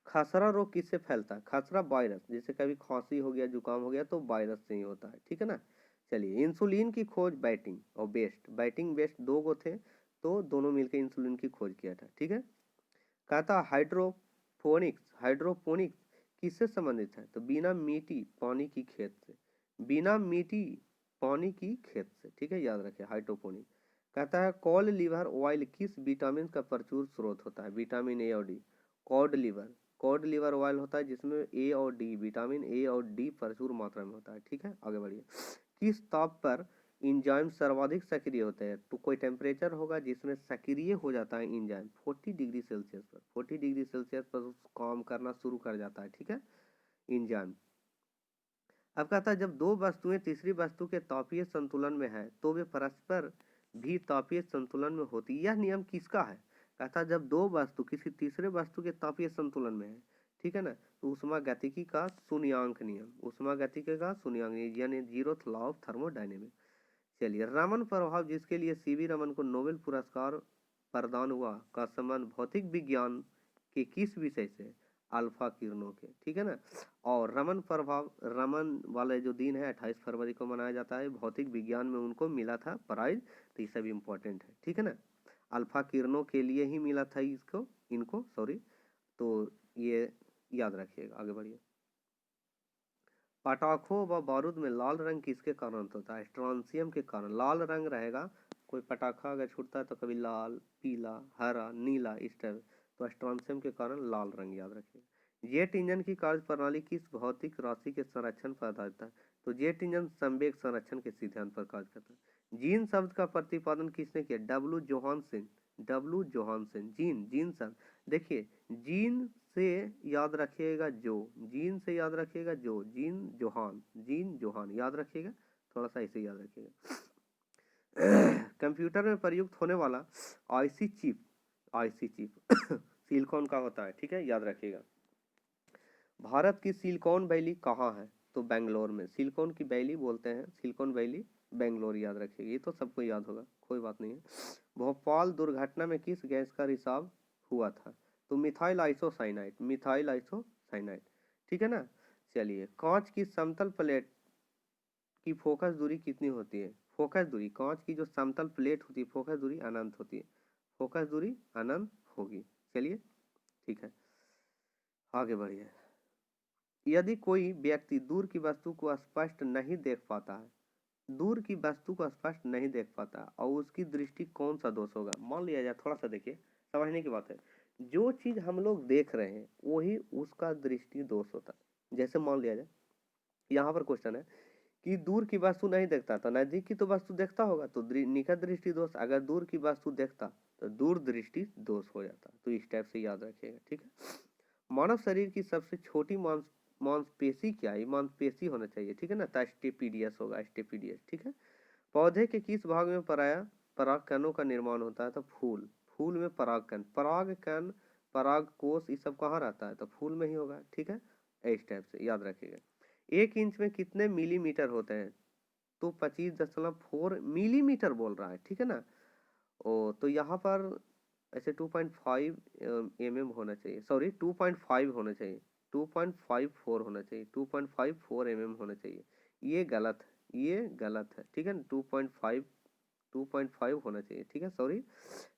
खसरा रोग किससे फैलता है? खसरा वायरस, जैसे कभी खांसी हो गया, जुकाम हो गया, तो वायरस से ही होता है, ठीक है ना। चलिए, इंसुलिन की खोज बैटिंग और बेस्ट, बैटिंग बेस्ट दो गो थे, तो दोनों मिलकर इंसुलिन की खोज किया था, ठीक है। कहता हाइड्रोपोनिक्स, हाइड्रोपोनिक्स किससे संबंधित है? तो बिना मिट्टी पानी की खेत से, बिना मिट्टी पानी की खेत से, ठीक है, याद रखें हाइड्रोपोनिक। कहता है कॉड लिवर ऑयल किस विटामिन का प्रचुर स्रोत होता है? विटामिन ए और D. Cod liver, cod liver oil होता है जिसमें ए और डी, विटामिन ए और डी प्रचुर मात्रा में होता है, ठीक है। आगे बढ़िए। किस ताप पर इंजाइम सर्वाधिक सक्रिय होते हैं? तो कोई टेम्परेचर होगा जिसमें सक्रिय हो जाता है इंजाइम, 40 डिग्री सेल्सियस पर, 40 डिग्री सेल्सियस पर काम करना शुरू कर जाता है, ठीक है, इंजाइम। अब कहता है जब दो वस्तुएं तीसरी वस्तु के तापीय संतुलन में है तो वे परस्पर भी तापीय संतुलन में होती है। यह नियम किसका है? कहता है जब दो वस्तु किसी तीसरे वस्तु के तापीय संतुलन में है, ठीक है ना, तो ऊष्मागतिकी का शून्याङ्क नियम, ऊष्मागतिकी का शून्याङ्क यानी जीरोथ लॉ ऑफ थर्मोडायनेमिक्स। चलिए, रमन प्रभाव जिसके लिए सीवी रमन को नोबेल पुरस्कार प्रदान हुआ का संबंध भौतिक विज्ञान के किस विषय से? अल्फा किरणों के, ठीक है ना। और रमन प्रभाव, रमन वाले जो दिन है 28 फरवरी को मनाया जाता है, भौतिक विज्ञान में उनको मिला था प्राइज, तो ये सब इम्पोर्टेंट है, ठीक है ना। अल्फा किरणों के लिए ही मिला था इसको, इनको सॉरी, तो ये याद रखिएगा। आगे बढ़िए। पटाखों व बारूद में लाल रंग किसके कारण होता है? स्ट्रोंशियम के कारण लाल रंग रहेगा। कोई पटाखा अगर छूटता है तो कभी लाल, पीला, हरा, नीला इस टाइप, तो स्ट्रोंशियम के कारण लाल रंग, याद रखिए। जेट इंजन की कार्यप्रणाली किस भौतिक राशि के संरक्षण पर आधारित है? तो जेट इंजन संवेग संरक्षण के सिद्धांत पर कार्य करता है। जीन शब्द का प्रतिपादन किसने किया? W Johansson, W Johansson. Gene, gene शब्द देखिए, जीन से याद रखिएगा जो, जीन से याद रखिएगा जो, जीन जोहान, जीन जोहान याद रखिएगा, थोड़ा सा ऐसे याद रखिएगा। कंप्यूटर में प्रयुक्त होने वाला IC chip, IC chip silicon का होता है, ठीक है, याद रखिएगा। भारत की सिलिकॉन वैली कहाँ है? तो बेंगलोर में, सिलिकॉन की वैली बोलते हैं, सिलिकॉन वैली बेंगलोर, याद रखिएगा, ये तो सबको याद होगा, कोई बात नहीं है। भोपाल दुर्घटना में किस गैस का रिसाव हुआ था? तो मिथाइल आइसोसाइनाइड, मिथाइल आइसोसाइनाइड, ठीक है ना। चलिए, कांच की समतल प्लेट की फोकस दूरी कितनी होती है? फोकस दूरी, कांच की जो समतल प्लेट होती है फोकस दूरी अनंत होती है, फोकस दूरी अनंत होगी। चलिए, ठीक है, आगे बढ़िए। यदि कोई व्यक्ति दूर की वस्तु को स्पष्ट नहीं देख पाता है, दूर की वस्तु को स्पष्ट नहीं देख पाता और उसकी दृष्टि कौन सा दोष होगा? मान लिया जाए, थोड़ा सा देखिए, समझने की बात है, जो चीज हम लोग देख रहे हैं वही उसका दृष्टि दोष होता है। जैसे मान लिया जाए, यहाँ पर क्वेश्चन है कि दूर की वस्तु नहीं देखता तो नजदीक की तो वस्तु देखता होगा, तो निकट दृष्टि दोष। अगर दूर की वस्तु देखता तो दूर दृष्टि दोष हो जाता। तो इस टाइप से याद रखिएगा, ठीक है। मानव शरीर की सबसे छोटी मांसपेशी क्या है? मांसपेशी होना चाहिए, ठीक है ना, तो स्टेपीडियस होगा, स्टेपीडियस, ठीक है। पौधे के किस भाग में परागकणों का निर्माण होता है? तो फूल, फूल में परागकण, परागकण, परागकोश, ये सब कहाँ रहता है? तो फूल में ही होगा, ठीक है, इस टाइप से याद रखिएगा। 1 इंच में कितने मिलीमीटर होते हैं? तो 25.4 मिलीमीटर बोल रहा है, ठीक है ना। ओ, तो यहाँ पर ऐसे 2.5 mm होना चाहिए, सॉरी 2.5 होना चाहिए, 2.54 होना चाहिए, 2.54 mm होना चाहिए, ये गलत है, ये गलत है, ठीक है ना। 2.5 होना चाहिए, ठीक है, सॉरी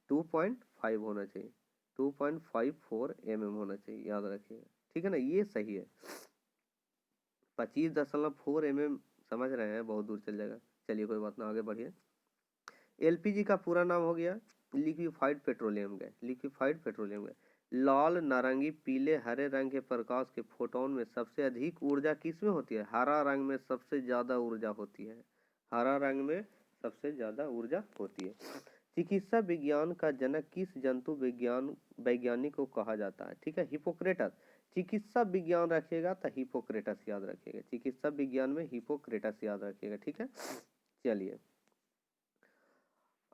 2.5 होना चाहिए, 2.54 mm होना चाहिए, याद रखिएगा, ठीक है ना, ये सही है। 25.4 mm समझ रहे हैं, बहुत दूर चल जाएगा। चलिए, कोई बात ना, आगे बढ़िए। एलपीजी का पूरा नाम हो गया liquefied petroleum gas, liquefied petroleum gas. लाल, नारंगी, पीले, हरे रंग के प्रकाश के फोटोन में सबसे अधिक ऊर्जा किस में होती है? हरा रंग में सबसे ज्यादा ऊर्जा होती है, हरा रंग में सबसे ज्यादा ऊर्जा होती है। चिकित्सा विज्ञान का जनक किस जंतु विज्ञान वैज्ञानिक को कहा जाता है? ठीक है, हिपोक्रेटस। चिकित्सा विज्ञान रखिएगा तो हिपोक्रेटस याद रखिएगा, चिकित्सा विज्ञान में हिपोक्रेटस याद रखिएगा, ठीक है। चलिए,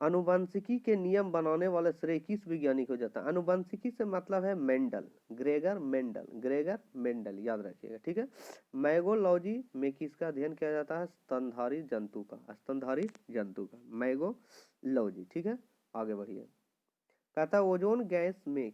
अनुवंशिकी के नियम बनाने वाले श्रेय किस वैज्ञानिक को जाता है? अनुवंशिकी से मतलब है मेंडल, ग्रेगर मेंडल, याद रखिएगा, ठीक है। मैगोलॉजी में किसका अध्ययन किया जाता है? स्तनधारी जंतु का मैगोलॉजी, ठीक है। आगे बढ़िए। कहता है ओजोन गैस में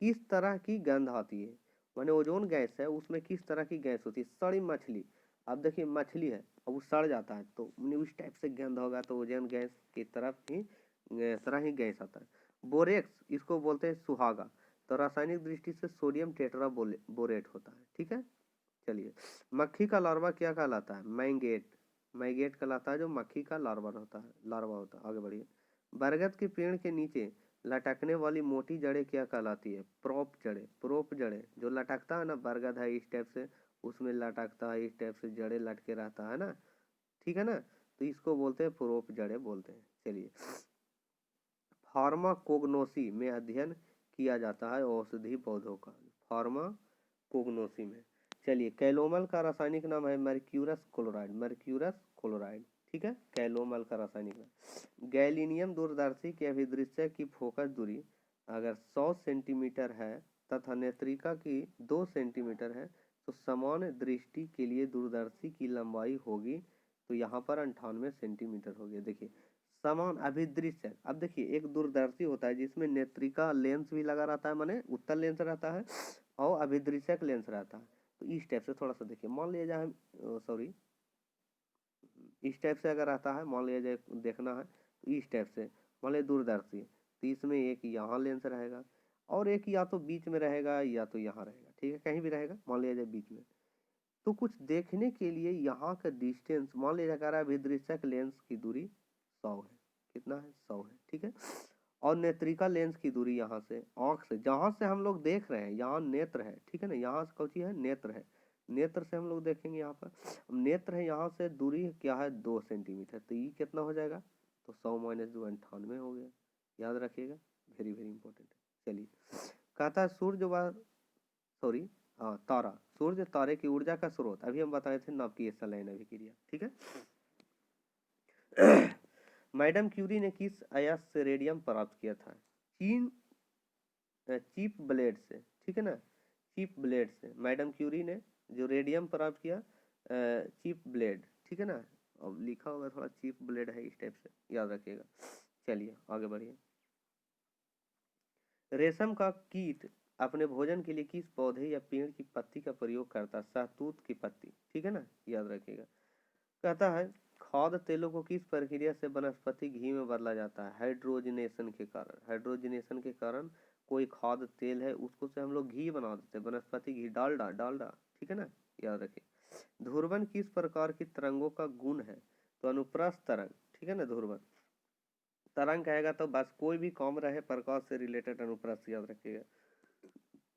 किस तरह की गंध आती है? माने ओजोन गैस है, उसमें किस तरह की गैस होती है? सड़ी मछली, अब देखिए मछली है अब वो सड़ जाता है तो उस टाइप से गंध होगा, तो ओजोन गैस की तरह ही गैस आता है। बोरेक्स, इसको बोलते हैं सुहागा, तो रासायनिक दृष्टि से सोडियम टेट्रा बोरेट होता है, ठीक है। चलिए, मक्खी का लार्वा क्या कहलाता है? मैगेट कहलाता है, जो मक्खी का लार्वा होता है। आगे बढ़िए। बरगद के पेड़ के नीचे लटकने वाली मोटी जड़ें क्या कहलाती है? प्रोप जड़ें, जो लटकता है ना, बरगद है इस टाइप से, उसमें लटकता है इस टाइप से, जड़ें लटके रहता है ना, ठीक है ना, तो इसको बोलते हैं प्रोप जड़ें बोलते हैं। चलिए, फार्माकोग्नोसी में अध्ययन किया जाता है औषधि पौधों का, फार्माकोग्नोसी में। चलिए, कैलोमल का रासायनिक नाम है मर्क्यूरस क्लोराइड, ठीक है, कैलोमल का रासायनिक नाम। गैलीनियम दूरदर्शी के अभिदृश्य की फोकस दूरी अगर 100 सेंटीमीटर है तथा नेत्रिका की 2 सेंटीमीटर है, तो समान दृष्टि के लिए दूरदर्शी की लंबाई होगी, तो यहाँ पर 98 सेंटीमीटर होगी। देखिए, समान अभिदृश्य, अब देखिए एक दूरदर्शी होता है जिसमें नेत्रिका लेंस भी लगा रहता है, माने उत्तल लेंस रहता है, और अभिदृश्यक लेंस रहता है। तो इस टाइप से थोड़ा सा देखिए, मान लिया जाए, सॉरी, इस टाइप से अगर रहता है, मान लिया जाए देखना है तो इस टाइप से, मान लिया दूरदर्शी, तो इसमें एक यहाँ लेंस रहेगा और एक या तो बीच में रहेगा या तो यहाँ रहेगा, ठीक है, कहीं भी रहेगा, मान लिया जाए बीच में। तो कुछ देखने के लिए यहाँ का डिस्टेंस, मान लिया जा रहा है अभिदृश्यक लेंस की दूरी 100 है, कितना है? 100 है, ठीक है। और नेत्रिका लेंस की दूरी यहाँ से, आँख से, जहाँ से हम लोग देख रहे हैं, यहाँ नेत्र है, ठीक है ना, यहाँ से कौची है? नेत्र है, नेत्र से हम लोग देखेंगे यहाँ पर, नेत्र है, यहाँ से दूरी क्या है? 2 सेंटीमीटर, तो ये कितना हो जाएगा? तो 100 - 2 98 हो गया, याद रखिएगा, वेरी वेरी इंपॉर्टेंट है। चलिए, कहता है सॉरी, हाँ, तारा, सूर्य तारे की ऊर्जा का स्रोत, अभी हम बताए थे नाभिकीय संलयन अभिक्रिया, ठीक है। मैडम क्यूरी ने किस अयस्क से रेडियम प्राप्त किया था? चीप ब्लेड से, ठीक है ना, चीप ब्लेड से मैडम क्यूरी ने जो रेडियम प्राप्त किया, चीप ब्लेड, ठीक है ना, अब लिखा होगा थोड़ा, चीप ब्लेड है इस टाइप से, याद रखिएगा। चलिए आगे बढ़िए। रेशम का कीट अपने भोजन के लिए किस पौधे या पेड़ की पत्ती का प्रयोग करता है? शहतूत की पत्ती, ठीक है ना, याद रखिएगा। कहता है खाद्य तेलों को किस प्रक्रिया से वनस्पति घी में बदला जाता है? हाइड्रोजनेशन के कारण कोई खाद्य तेल है उसको से हम लोग घी बना देते हैं, वनस्पति घी, डालडा, ठीक है ना, याद रखिए। ध्रुवन किस प्रकार की तरंगों का गुण है? तो अनुप्रस्थ तरंग, ठीक है ना, ध्रुवन तरंग कहेगा तो बस कोई भी कम रहे प्रकाश से रिलेटेड अनुप्रस्थ, याद रखिएगा।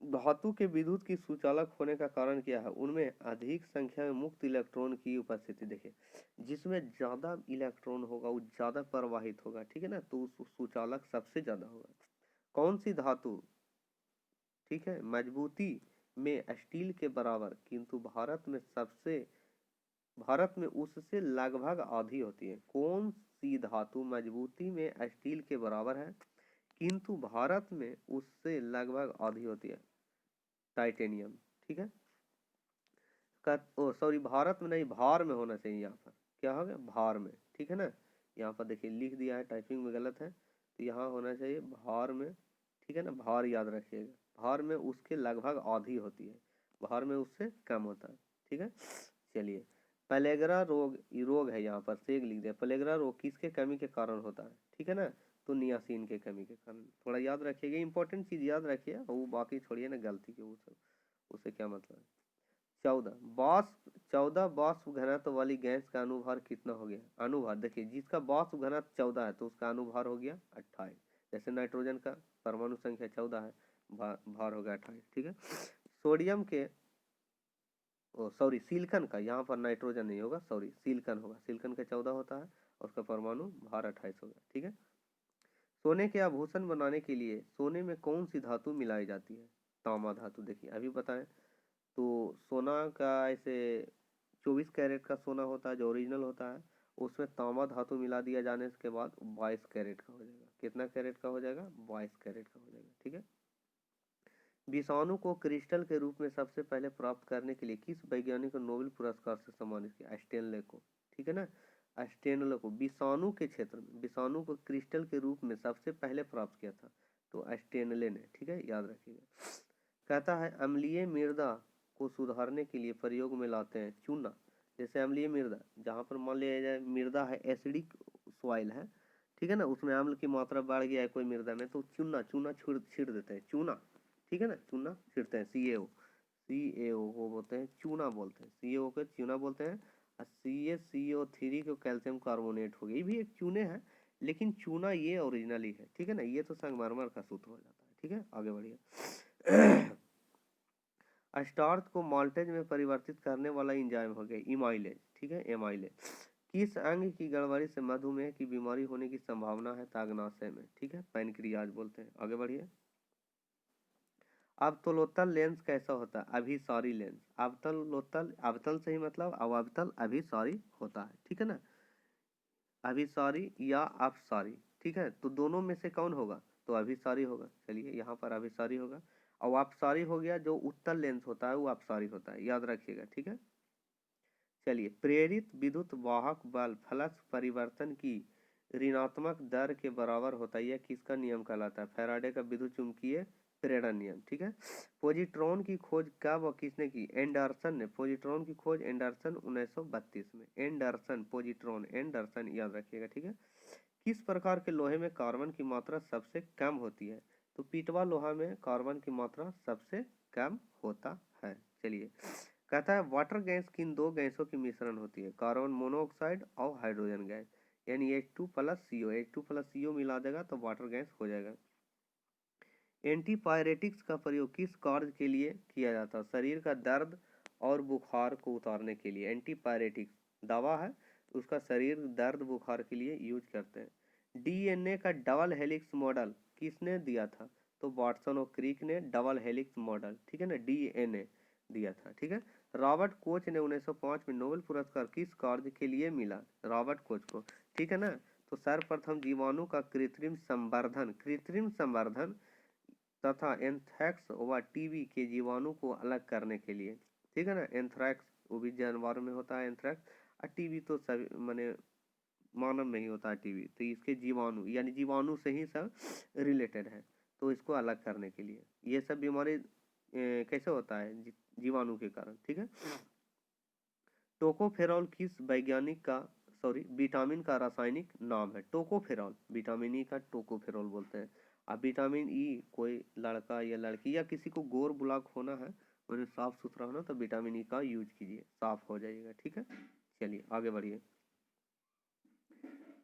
धातु के विद्युत की सुचालक होने का कारण क्या है? उनमें अधिक संख्या में मुक्त इलेक्ट्रॉन की उपस्थिति। देखिए, जिसमें ज्यादा इलेक्ट्रॉन होगा वो ज्यादा प्रवाहित होगा, ठीक है ना, तो उस सुचालक सबसे ज्यादा होगा। कौन सी धातु, ठीक है, मजबूती में स्टील के बराबर, किंतु भारत में उससे लगभग आधी होती है? कौन सी धातु मजबूती में स्टील के बराबर है किंतु भारत में उससे लगभग आधी होती है? टाइटेनियम, ठीक है। सॉरी, भारत में नहीं, भार में होना चाहिए, यहाँ पर क्या हो गया? भार में, ठीक है ना, यहाँ पर देखिए लिख दिया है, टाइपिंग में गलत है, तो यहाँ होना चाहिए भार में, ठीक है ना, भार याद रखिएगा, भार में उसके लगभग आधी होती है, भार में उससे कम होता है, ठीक है। चलिए, पलेगरा रोग है, यहाँ पर सेग लिख दिया, पलेगरा रोग किसके कमी के कारण होता है? ठीक है ना, तो नियासिन के कमी के कारण, थोड़ा याद रखिएगा, इंपॉर्टेंट चीज याद रखिए, वो बाकी छोड़िए ना गलती के, वो सब उससे क्या मतलब है। 14 वाष्प घनत्व वाली गैस का अनुभार कितना हो गया? अनुभार देखिए, जिसका वाष्प घनत्व 14 है तो उसका अनुभार हो गया 28, जैसे नाइट्रोजन का परमाणु संख्या 14 है, भार हो गया 28, ठीक है। सोडियम के सॉरी सिलिकन का, यहाँ पर नाइट्रोजन नहीं होगा, सॉरी सिलिकन होगा, सिलिकन का 14 होता है और उसका परमाणु भार 28 होगा, ठीक है। सोने के आभूषण बनाने के लिए सोने में कौन सी धातु मिलाई जाती है? तांबा धातु। देखिए अभी बताएं, तो सोना का ऐसे 24 कैरेट का सोना होता है जो ओरिजिनल होता है, उसमें तांबा धातु मिला दिया जाने के बाद 22 कैरेट का हो जाएगा। कितना कैरेट का हो जाएगा? 22 कैरेट का हो जाएगा। ठीक है। विषाणु को क्रिस्टल के रूप में सबसे पहले प्राप्त करने के लिए किस वैज्ञानिक को नोबेल पुरस्कार से सम्मानित किया? स्टेनले को। ठीक है ना, स्टेनले को। विषाणु के क्षेत्र में विषाणु को क्रिस्टल के रूप में सबसे पहले प्राप्त किया था तो स्टेनले ने। ठीक है, याद रखिएगा। कहता है अम्लीय मृदा को सुधारने के लिए प्रयोग में लाते हैं चूना। जैसे अम्लीय मृदा, जहाँ पर मान लिया जाए मृदा है एसिडिक सॉइल है, ठीक है ना, उसमें अम्ल की मात्रा बढ़ गया है कोई मृदा में, तो चूना छीड़ देते हैं चूना। ठीक है ना, चूना छिड़ते हैं। CaO को बोलते हैं चूना बोलते हैं, CaO को चूना बोलते हैं। और CaCO3 को कैल्शियम कार्बोनेट हो गया, ये भी एक चूने हैं, लेकिन चूना ये ओरिजिनली है। ठीक है ना, ये तो संगमरमर का सूत्र हो जाता है। ठीक है, आगे बढ़िए। स्टार्च को माल्टेज में परिवर्तित करने वाला एंजाइम हो गया इमाइलेज। ठीक है, एमाइलेज। किस अंग की गड़बड़ी से मधुमेह की बीमारी होने की संभावना है? तागनाशय में। ठीक है, पैनक्रियाज बोलते हैं। आगे बढ़िए। अवतलोत्तल लेंस कैसा होता है? अभिसारी लेंस। अवतल से ही मतलब अवतल अभिसारी होता है। ठीक है ना, अभिसारी या अपसारी। ठीक है, तो दोनों में से कौन होगा? तो अभिसारी होगा। चलिए, यहाँ पर अभिसारी होगा। और अपसारी हो गया, जो उत्तल लेंस होता है वो अपसारी होता है, याद रखिएगा। ठीक है, चलिए। प्रेरित विद्युत वाहक बल फ्लक्स परिवर्तन की ऋणात्मक दर के बराबर होता है, यह किसका नियम कहलाता है? फैराडे का विद्युत चुंबकीय प्रेरण नियम। ठीक है। पोजिट्रॉन की खोज कब और किसने की? एंडरसन ने। पोजिट्रॉन की खोज एंडरसन 1932 में। एंडरसन, पोजिट्रॉन, एंडरसन, याद रखिएगा। ठीक है। किस प्रकार के लोहे में कार्बन की मात्रा सबसे कम होती है? तो पीटवा लोहा में कार्बन की मात्रा सबसे कम होता है। चलिए, कहता है वाटर गैस किन दो गैसों की मिश्रण होती है? कार्बन मोनोऑक्साइड और हाइड्रोजन गैस, यानी H2+CO मिला देगा तो वाटर गैस हो जाएगा। एंटीपायरेटिक्स का प्रयोग किस कार्य के लिए किया जाता है? शरीर का दर्द और बुखार को उतारने के लिए एंटीपायरेटिक्स दवा है, उसका शरीर दर्द बुखार के लिए यूज करते हैं। डीएनए का डबल हेलिक्स मॉडल किसने दिया था? तो वाटसन और क्रिक ने डबल हेलिक्स मॉडल, ठीक है ना, डीएनए दिया था। ठीक है। रॉबर्ट कोच ने 1905 में नोबेल पुरस्कार किस कार्य के लिए मिला? रॉबर्ट कोच को। ठीक है ना, तो सर्वप्रथम जीवाणु का कृत्रिम संवर्धन तथा एंथ्रैक्स व टीबी के जीवाणु को अलग करने के लिए। ठीक है ना, एंथ्रैक्स वो भी जानवर में होता है एंथ्रैक्स, और टीबी तो सभी माने मानव में ही होता है टीबी, तो इसके जीवाणु यानी जीवाणु से ही सब रिलेटेड है, तो इसको अलग करने के लिए। ये सब बीमारी कैसे होता है? जीवाणु के कारण। ठीक है। टोकोफेरॉल किस विटामिन का रासायनिक नाम है? टोकोफेरॉल, विटामिन ई का टोकोफेरॉल बोलते हैं। अब विटामिन ई कोई लड़का या लड़की या किसी को गोर बुलाक होना है, उन्हें साफ सुथरा होना, तो विटामिन ई का यूज कीजिए, साफ हो जाइएगा। ठीक है, चलिए आगे बढ़िए।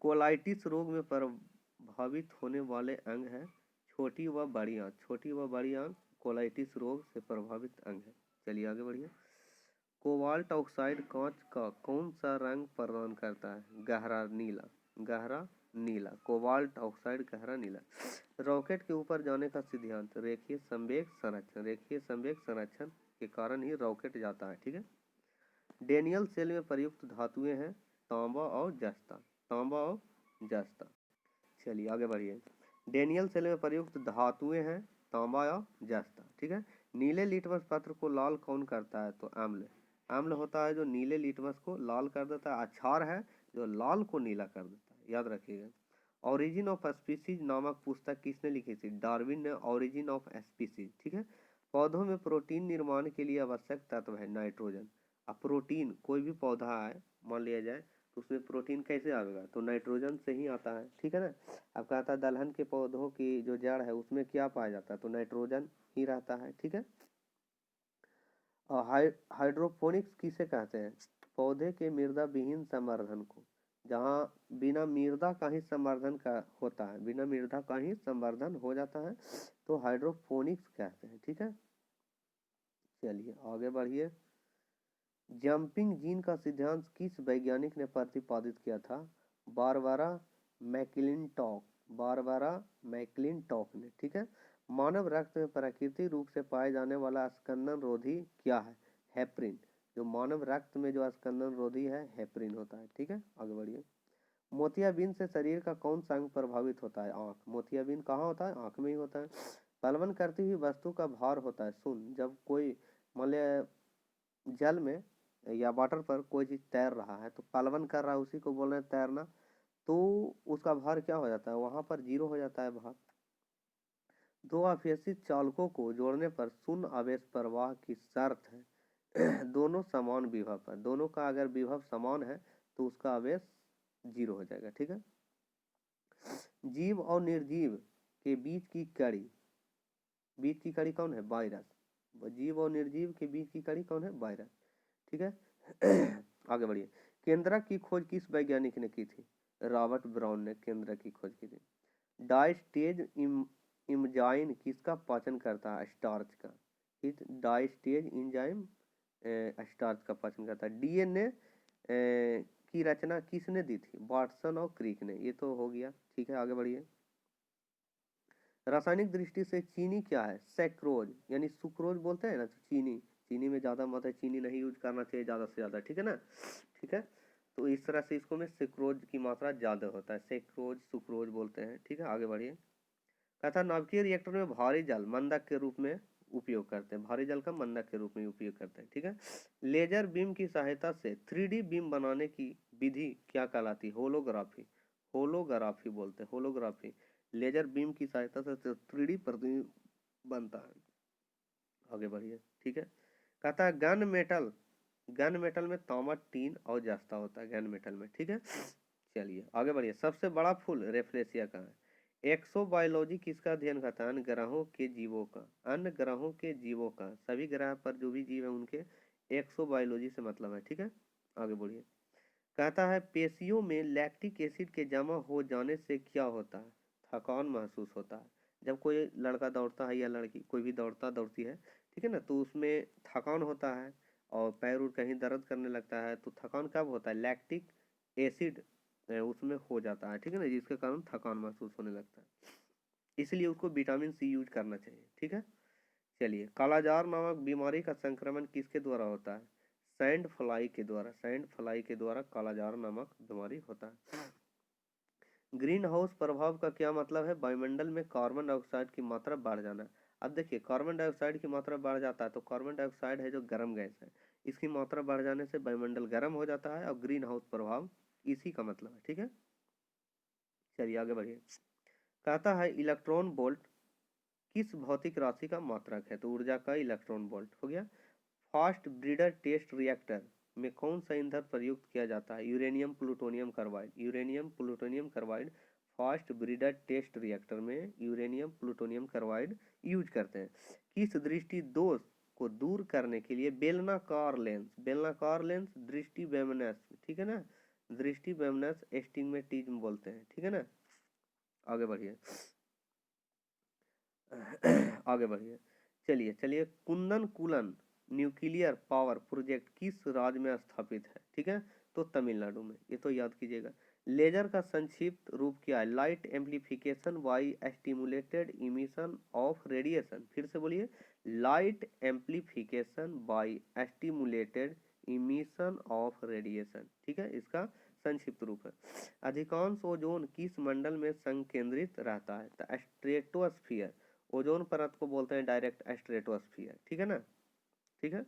कोलाइटिस रोग में प्रभावित होने वाले अंग है छोटी व बड़ी आंत। छोटी व बड़ी आंत कोलाइटिस रोग से प्रभावित अंग है। चलिए आगे बढ़िए। कोबाल्ट ऑक्साइड कांच का कौन सा रंग प्रदान करता है? गहरा नीला। गहरा नीला, कोबाल्ट ऑक्साइड गहरा नीला। रॉकेट के ऊपर जाने का सिद्धांत रेखीय संवेग संरक्षण। रेखीय संवेग संरक्षण के कारण ही रॉकेट जाता है। ठीक है। डेनियल सेल में प्रयुक्त धातुएं हैं तांबा और जस्ता। तांबा और जस्ता। चलिए आगे बढ़िए। डेनियल सेल में प्रयुक्त धातुएं हैं तांबा और जस्ता। ठीक है। नीले लिटमस पत्र को लाल कौन करता है? तो अम्ल। अम्ल होता है जो नीले लिटमस को लाल कर देता है। क्षार है जो लाल को नीला कर देता है, याद रखिएगा। ओरिजिन ऑफ स्पीसीज नामक पुस्तक किसने लिखी थी? डार्विन ने, ओरिजिन ऑफ स्पीसीज। ठीक है। पौधों में प्रोटीन निर्माण के लिए आवश्यक तत्व है नाइट्रोजन। अब प्रोटीन कोई भी पौधा है मान लिया जाए, तो उसमें प्रोटीन कैसे आएगा? तो नाइट्रोजन से ही आता है। ठीक है ना। अब कहता है दलहन के पौधों की जो जड़ है उसमें क्या पाया जाता है? तो नाइट्रोजन ही रहता है। ठीक है। हाइड्रोपोनिक्स किसे कहते हैं? पौधे के मृदा विहीन संवर्धन को, जहाँ बिना मृदा का ही संवर्धन का होता है, बिना मृदा का ही संवर्धन हो जाता है, तो हाइड्रोपोनिक्स कहते हैं। ठीक है। चलिए आगे बढ़िए। जंपिंग जीन का सिद्धांत किस वैज्ञानिक ने प्रतिपादित किया था? बारबरा मैकलिंटॉक। बारबरा मैकलिंटॉक ने। ठीक है। मानव रक्त में प्राकृतिक रूप से पाए जाने वाला स्कंदन रोधी क्या है? हेपरिन। जो मानव रक्त में जो स्कंदन रोधी है हेपरिन होता है। ठीक है, आगे बढ़िए। मोतियाबिंद से शरीर का कौन सा अंग प्रभावित होता है? आंख। मोतियाबिंद कहाँ होता है? आंख में ही होता है। पलवन करती हुई वस्तु का भार होता है शून्य। जब कोई मान लिया जल में या वाटर पर कोई चीज तैर रहा है तो पलवन कर रहा है, उसी को बोल रहे हैं तैरना, तो उसका भार क्या हो जाता है? वहां पर जीरो हो जाता है भार। दो आवेशित चालकों को जोड़ने पर शून्य आवेश प्रवाह की शर्त है दोनों समान विभव पर। दोनों का अगर विभव समान है तो उसका आवेश जीरो हो जाएगा। ठीक है। जीव और निर्जीव के बीच की कड़ी कौन है? वायरस। जीव और निर्जीव के बीच की कड़ी कौन है? वायरस। ठीक है आगे बढ़िए। केंद्रक की खोज किस वैज्ञानिक ने की थी? रॉबर्ट ब्राउन ने केंद्रक की खोज की थी। डाइस्टेज इमजाइन किसका पाचन करता है? स्टार्च का। डाइस्टेज इंजाइम स्टार्च का पाचन करता है। डीएनए की रचना किसने दी थी? वाटसन और क्रिक ने। ये तो हो गया। ठीक है, आगे बढ़िए। रासायनिक दृष्टि से चीनी क्या है? सैक्रोज, यानी सुक्रोज बोलते हैं ना, तो चीनी में ज्यादा मात्रा चीनी नहीं यूज करना चाहिए ज्यादा से ज्यादा। ठीक है ना। ठीक है, तो इस तरह से इसको में सैक्रोज की मात्रा ज्यादा होता है, सैक्रोज सुक्रोज बोलते हैं। ठीक है, आगे बढ़िए। कहता नाभिकीय रिएक्टर में भारी जल मंदक के रूप में उपयोग करते हैं। भारी जल का मंदक के रूप में उपयोग करते हैं। ठीक है। लेजर बीम की सहायता से 3D बीम बनाने की विधि क्या कहलाती? होलोग्राफी। होलोग्राफी बोलते हैं, होलोग्राफी। लेजर बीम की सहायता से 3D प्रतिबिंब बनता है। आगे बढ़िए। ठीक है। कहता है गन मेटल में तांबा टीन और जस्ता होता है गन मेटल में। ठीक है, चलिए आगे बढ़िए। सबसे बड़ा फूल रेफ्लेशिया का है। एक्सोबायोलॉजी किसका अध्ययन करता है? अन्य ग्रहों के जीवों का। अन्य ग्रहों के जीवों का, सभी ग्रह पर जो भी जीव है उनके एक्सोबायोलॉजी से मतलब है। ठीक है, आगे बढ़िए। कहता है पेशियों में लैक्टिक एसिड के जमा हो जाने से क्या होता है? थकान महसूस होता है। जब कोई लड़का दौड़ता है या लड़की कोई भी दौड़ती है, ठीक है ना, तो उसमें थकान होता है और पैर उर कहीं दर्द करने लगता है, तो थकान कब होता है? लैक्टिक एसिड उसमें हो जाता है। ठीक है ना, जिसके कारण थकान महसूस होने लगता है, इसलिए उसको विटामिन सी यूज करना चाहिए। ठीक है, चलिए। कालाजार नामक बीमारी का संक्रमण किसके द्वारा होता है? सैंड फ्लाई के द्वारा। सैंड फ्लाई के द्वारा कालाजार नामक बीमारी होता है। ग्रीन हाउस प्रभाव का क्या मतलब है? वायुमंडल में कार्बन डाइऑक्साइड की मात्रा बढ़ जाना। अब देखिए, कार्बन डाइऑक्साइड की मात्रा बढ़ जाता है तो कार्बन डाइऑक्साइड है जो गर्म गैस है, इसकी मात्रा बढ़ जाने से वायुमंडल गर्म हो जाता है और ग्रीन हाउस प्रभाव इसी का मतलब है। ठीक है, चलिए आगे बढ़िए। कहता है इलेक्ट्रॉन वोल्ट किस भौतिक राशि का मात्रक है? तो ऊर्जा का इलेक्ट्रॉन वोल्ट हो गया। फास्ट ब्रीडर टेस्ट रिएक्टर में कौन सा ईंधन प्रयुक्त किया जाता है? Uranium plutonium carbide. Uranium plutonium carbide fast breeder test reactor में यूरेनियम प्लूटोनियम कार्बाइड यूज करते हैं। किस दृष्टि दोष को दूर करने के लिए बेलनाकार लेंस दृष्टि वैमनस, ठीक है ना, दृष्टि वैमनस एस्टिग्मेटिज्म बोलते हैं। ठीक है ना, आगे बढ़िए आगे बढ़िए। चलिए कुंदन कुलन न्यूक्लियर पावर प्रोजेक्ट किस राज्य में स्थापित है? ठीक है, तो तमिलनाडु में। ये तो याद कीजिएगा। लेजर का संक्षिप्त रूप क्या है? Light amplification by stimulated emission of radiation. फिर से बोलिए, light amplification by stimulated emission of radiation. ठीक है, इसका संक्षिप्त रूप है। अधिकांश ओजोन किस मंडल में संकेंद्रित रहता है? तो स्ट्रेटोस्फियर। ओजोन परत को बोलते हैं डायरेक्ट स्ट्रेटोस्फियर। ठीक है ना। ठीक है,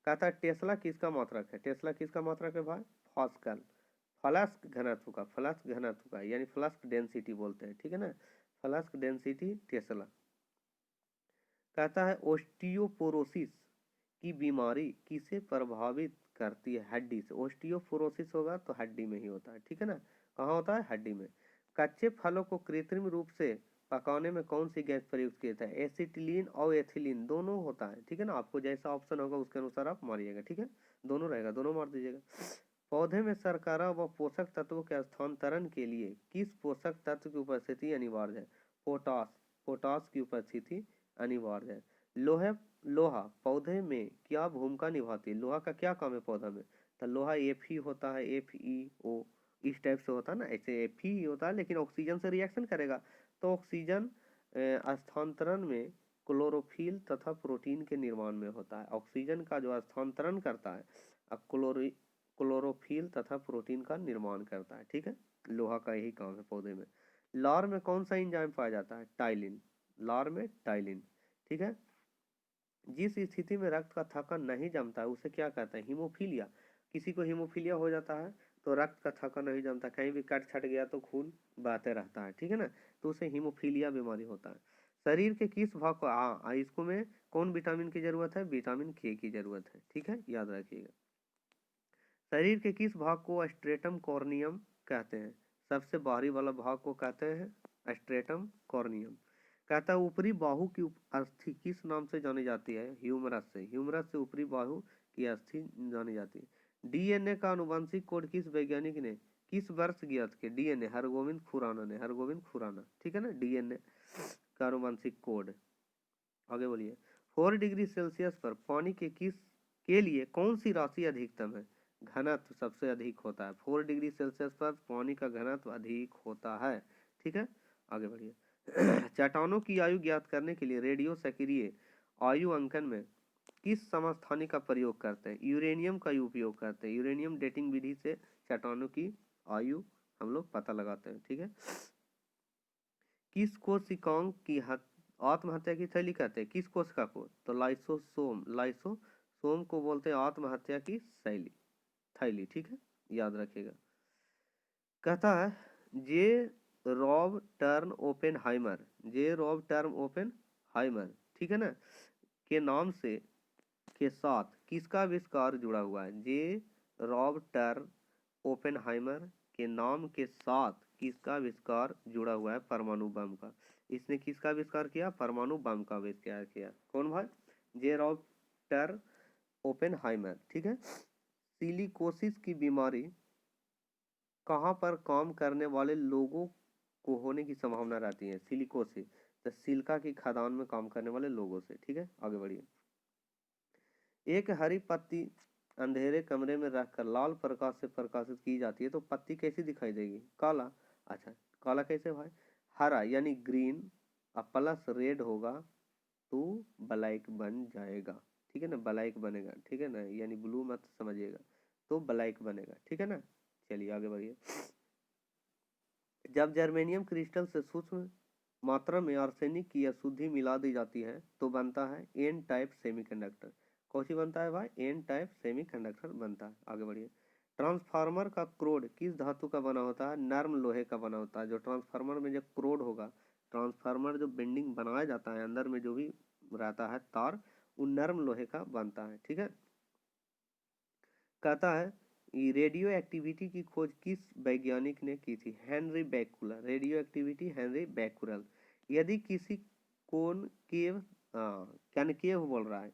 कहता है टेस्ला किसका मात्रक है? टेस्ला किसका मात्रक है भाई? पास्कल। फ्लक्स घनत्व का यानी फ्लक्स डेंसिटी बोलते हैं। ठीक है ना, फ्लक्स डेंसिटी टेस्ला। कहता है ओस्टियोपोरोसिस की बीमारी किसे प्रभावित करती है? हड्डी से। ओस्टियोपोरोसिस होगा तो हड्डी में ही होता है। ठीक है ना, कहाँ होता है? हड्डी में। कच्चे फलों को कृत्रिम रूप से पकाने में कौन सी गैस प्रयुक्त किया था? एसिटिलीन और एथिलीन दोनों होता है। ठीक है ना, आपको जैसा ऑप्शन होगा उसके अनुसार आप मारिएगा। ठीक है, दोनों रहेगा, दोनों मार दीजिएगा। पौधे में शर्करा व पोषक तत्वों के स्थानांतरण के लिए किस पोषक तत्व की उपस्थिति अनिवार्य है? पोटास की उपस्थिति अनिवार्य है। लोहा पौधे में क्या भूमिका निभाती है? लोहा का क्या काम है पौधा में? तो लोहा Fe होता है, FeO, इस टाइप से होता है ना, ऐसे Fe होता है लेकिन ऑक्सीजन से रिएक्शन करेगा, तो ऑक्सीजन स्थानांतरण में क्लोरोफिल तथा प्रोटीन के निर्माण में होता है। ऑक्सीजन का जो स्थानांतरण करता है क्लोरोफिल तथा प्रोटीन का निर्माण करता है। ठीक है, लोहा का यही काम है पौधे में। लार में कौन सा एंजाइम पाया जाता है? टाइलिन। लार में टाइलिन। ठीक है, जिस स्थिति में रक्त का थक्का नहीं जमता है उसे क्या कहते हैं? हीमोफीलिया। किसी को हीमोफीलिया हो जाता है तो रक्त का थक्का नहीं जमता, कहीं भी कट छट गया तो खून बहते रहता है। ठीक है ना, तो उसे हीमोफीलिया बीमारी होता है। शरीर के किस भाग को इसको में कौन विटामिन की जरूरत है? विटामिन के की जरूरत है। ठीक है, याद रखिएगा। शरीर के किस भाग को स्ट्रेटम कॉर्नियम कहते हैं? सबसे बाहरी वाला भाग को कहते हैं स्ट्रेटम कॉर्नियम। कहता है ऊपरी बाहु की अस्थि किस नाम से जानी जाती है? ह्यूमरस से। ह्यूमरस से ऊपरी बाहु की अस्थि जानी जाती है। डीएनए का आनुवंशिक कोड किस वैज्ञानिक ने किस वर्ष ज्ञात किया? डीएनए हरगोविंद खुराना ने। हरगोविंद खुराना। ठीक है ना, डीएनए का आनुवंशिक कोड। आगे बोलिए। 4 डिग्री सेल्सियस पर पानी के लिए कौन सी राशि अधिकतम है? घनत्व सबसे अधिक होता है। 4 डिग्री सेल्सियस पर पानी का घनत्व अधिक होता है। ठीक है, आगे बढ़िए। चट्टानों की आयु ज्ञात करने के लिए रेडियो सक्रिय आयु अंकन में किस समस्थानिक का प्रयोग करते हैं? यूरेनियम का उपयोग करते हैं। यूरेनियम डेटिंग विधि से चट्टानों की आयु हम लोग पता लगाते हैं। ठीक है, किस कोशिकांग की आत्महत्या की थैली कहते हैं? किस कोशिका को? तो लाइसोसोम। लाइसोसोम को बोलते हैं आत्महत्या की थैली। ठीक है, याद रखिएगा। कहता है जे रॉब टर्न ओपेनहाइमर। जे रॉब टर्न ओपेनहाइमर, ठीक है ना, के नाम से के साथ किसका आविष्कार जुड़ा हुआ है? जे रॉब टर्न ओपेनहाइमर के नाम के साथ किसका आविष्कार जुड़ा हुआ है? परमाणु बम का। इसने किसका आविष्कार किया? परमाणु बम का आविष्कार किया। कौन भाई? जे रॉब टर्न ओपेनहाइमर। ठीक है, सिलिकोसिस की बीमारी कहाँ पर काम करने वाले लोगों को होने की संभावना रहती है? सिलिकोसिस, तो सिलिका की खदान में काम करने वाले लोगों से। ठीक है, आगे बढ़िए। एक हरी पत्ती अंधेरे कमरे में रखकर लाल प्रकाश से प्रकाशित की जाती है तो पत्ती कैसी दिखाई देगी? काला। अच्छा, काला कैसे भाई? हरा यानी ग्रीन, और प्लस रेड होगा तो ब्लैक बन जाएगा। ठीक है ना, ब्लैक बनेगा। ठीक है ना, यानी ब्लू मत समझिएगा, तो ब्लैक बनेगा। ठीक है ना, चलिए आगे बढ़िए। जब जर्मेनियम क्रिस्टल से सूक्ष्म मात्रा में आर्सेनिक की अशुद्धि मिला दी जाती है तो बनता है एन टाइप सेमीकंडक्टर। कौन सी बनता है भाई? एन टाइप सेमीकंडक्टर बनता है। आगे बढ़िए। ट्रांसफार्मर का क्रोड किस धातु का बना होता है? नर्म लोहे का बना होता है। जो ट्रांसफार्मर में जो क्रोड होगा, ट्रांसफार्मर जो बेंडिंग बनाया जाता है अंदर में जो भी रहता है तार, वो नर्म लोहे का बनता है। ठीक है, कहता है रेडियो एक्टिविटी की खोज किस वैज्ञानिक ने की थी? Henri Becquerel. Radioactivity Henri Becquerel. यदि किसी कॉनकेव कनकेव बोल रहा है,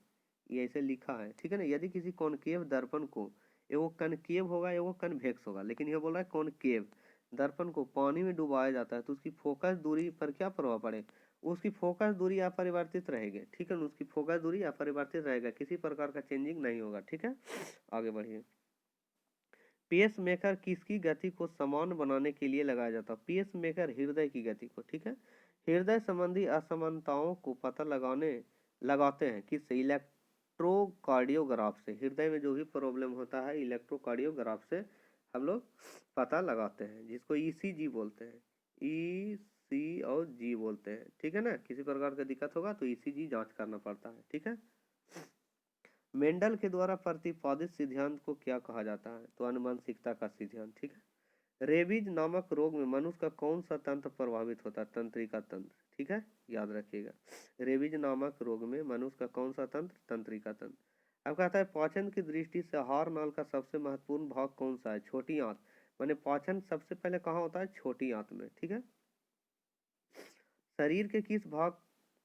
ये ऐसे लिखा है। ठीक है ना, यदि किसी कॉनकेव दर्पण को, एगो कनकेव होगा एगो कन्वेक्स होगा, लेकिन ये बोल रहा है कॉनकेव दर्पण को पानी में डुबाया जाता है तो उसकी फोकस दूरी पर क्या प्रभाव पड़े? उसकी फोकस दूरी अपरिवर्तित रहेगी। ठीक है ना, उसकी फोकस दूरी अपरिवर्तित रहेगा, किसी प्रकार का चेंजिंग नहीं होगा। ठीक है, आगे बढ़िए। पेस मेकर किसकी गति को समान बनाने के लिए लगाया जाता है? पेस मेकर हृदय की गति को। ठीक है, हृदय संबंधी असमानताओं को पता लगाते हैं किससे? इलेक्ट्रोकार्डियोग्राफ से। हृदय में जो भी प्रॉब्लम होता है इलेक्ट्रोकार्डियोग्राफ से हम लोग पता लगाते हैं, जिसको ईसीजी बोलते हैं। ईसी और जी बोलते हैं। ठीक है ना, किसी प्रकार का दिक्कत होगा तो ईसीजी जांच करना पड़ता है। ठीक है, मेंडल के द्वारा प्रतिपादित सिद्धांत को क्या कहा जाता है? तो आनुवंशिकता का सिद्धांत। ठीक है, रेबीज नामक रोग में मनुष्य का कौन सा तंत्र प्रभावित होता है? तंत्रिका तंत्र। ठीक है, याद रखिएगा। रेबीज नामक रोग में मनुष्य का कौन सा तंत्र? तंत्रिका तंत्र। अब कहता है पाचन की दृष्टि से आहार नाल का सबसे महत्वपूर्ण भाग कौन सा है? छोटी आंत। माने पाचन सबसे पहले कहाँ होता है? छोटी आंत में। ठीक है, शरीर के किस भाग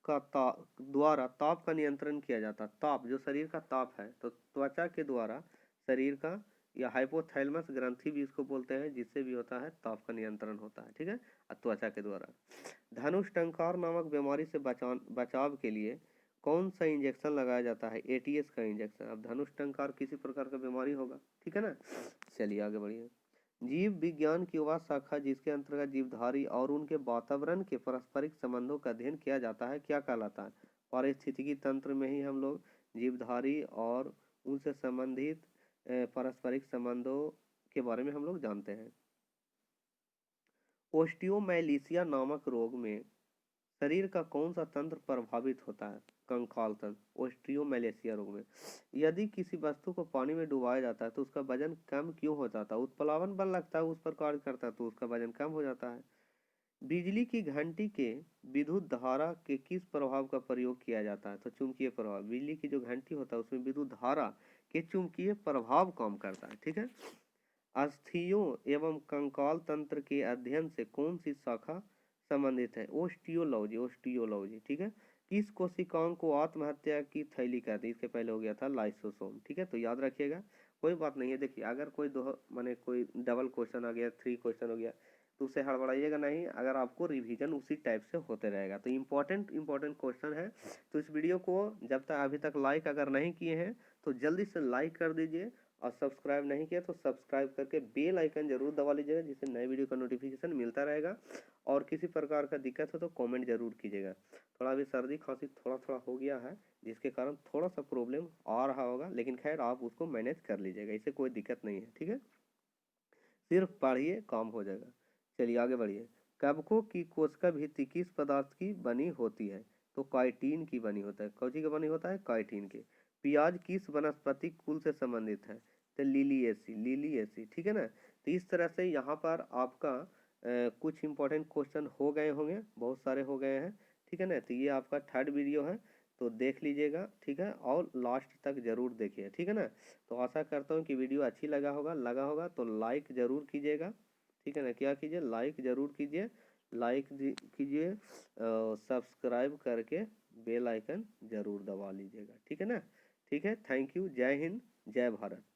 का द्वारा ताप का नियंत्रण किया जाता है? ताप, जो शरीर का ताप है, तो त्वचा के द्वारा शरीर का, या हाइपोथैलेमस ग्रंथि भी इसको बोलते हैं, जिससे भी होता है ताप का नियंत्रण होता है। ठीक है, त्वचा के द्वारा। धनुष टंकार नामक बीमारी से बचाव के लिए कौन सा इंजेक्शन लगाया जाता है? एटीएस का इंजेक्शन। अब धनुष टंकार किसी प्रकार का बीमारी होगा। ठीक है ना, चलिए आगे बढ़िए। जीव विज्ञान की वह शाखा जिसके अंतर्गत जीवधारी और उनके वातावरण के पारस्परिक संबंधों का अध्ययन किया जाता है क्या कहलाता है? पारिस्थितिकी तंत्र में ही हम लोग जीवधारी और उनसे संबंधित पारस्परिक संबंधों के बारे में हम लोग जानते हैं। ओस्टियोमैलिशिया नामक रोग में शरीर का कौन सा तंत्र प्रभावित होता है? कंकाल तंत्र। ओस्टियोमैलिशिया रोग में यदि किसी वस्तु को पानी में डुबाया जाता है तो उसका वजन कम क्यों हो जाता है? उत्प्लावन बल लगता है, उस पर कार्य करता है तो उसका वजन कम हो जाता है। बिजली की घंटी के विद्युत धारा के किस प्रभाव का प्रयोग किया जाता है? तो चुंबकीय प्रभाव। बिजली की जो घंटी होता है उसमें विद्युत धारा के चुंबकीय प्रभाव काम करता है। ठीक है। अस्थियों एवं कंकाल तंत्र के अध्ययन से कौन सी शाखा संबंधित है? ओस्टियोलॉजी। ओस्टियोलॉजी। ठीक है। किस कोशिकाओं को आत्महत्या की थैली कहते हैं? इसके पहले हो गया था लाइसोसोम। ठीक है, तो याद रखिएगा, कोई बात नहीं है। देखिए, अगर कोई दो माने कोई डबल क्वेश्चन आ गया, 3 क्वेश्चन हो गया, तो उसे हड़बड़ाइएगा नहीं। अगर आपको रिवीजन उसी टाइप से होते रहेगा तो इम्पोर्टेंट क्वेश्चन है। तो इस वीडियो को जब तक अभी तक लाइक अगर नहीं किए हैं तो जल्दी से लाइक कर दीजिए, और सब्सक्राइब नहीं किया तो सब्सक्राइब करके बेल आइकन जरूर दबा लीजिएगा, जिससे नए वीडियो का नोटिफिकेशन मिलता रहेगा। और किसी प्रकार का दिक्कत हो तो कमेंट जरूर कीजिएगा। थोड़ा अभी सर्दी खांसी थोड़ा हो गया है, जिसके कारण थोड़ा सा प्रॉब्लम आ रहा होगा, लेकिन खैर आप उसको मैनेज कर लीजिएगा, इससे कोई दिक्कत नहीं है। ठीक है, सिर्फ पढ़िए, काम हो जाएगा। चलिए आगे बढ़िए। कवकों की कोशिका भित्ति किस पदार्थ की बनी होती है? तो काइटिन की बनी होता है। कौची का बनी होता है? काइटिन के। प्याज किस वनस्पति कुल से संबंधित है? तो लिलिएसी। लिलिएसी। ठीक है ना। तो इस तरह से यहाँ पर आपका कुछ इंपॉर्टेंट क्वेश्चन हो गए होंगे, बहुत सारे हो गए हैं। ठीक है ना। तो ये आपका 3rd वीडियो है, तो देख लीजिएगा। ठीक है, और लास्ट तक जरूर देखिए। ठीक है ना। तो आशा करता हूँ कि वीडियो अच्छी लगा होगा तो लाइक ज़रूर कीजिएगा। ठीक है ना, क्या कीजिए? लाइक ज़रूर कीजिए, लाइक कीजिए, सब्सक्राइब करके बेल आइकन ज़रूर दबा लीजिएगा। ठीक है ना। ठीक है, थैंक यू। जय हिंद, जय भारत।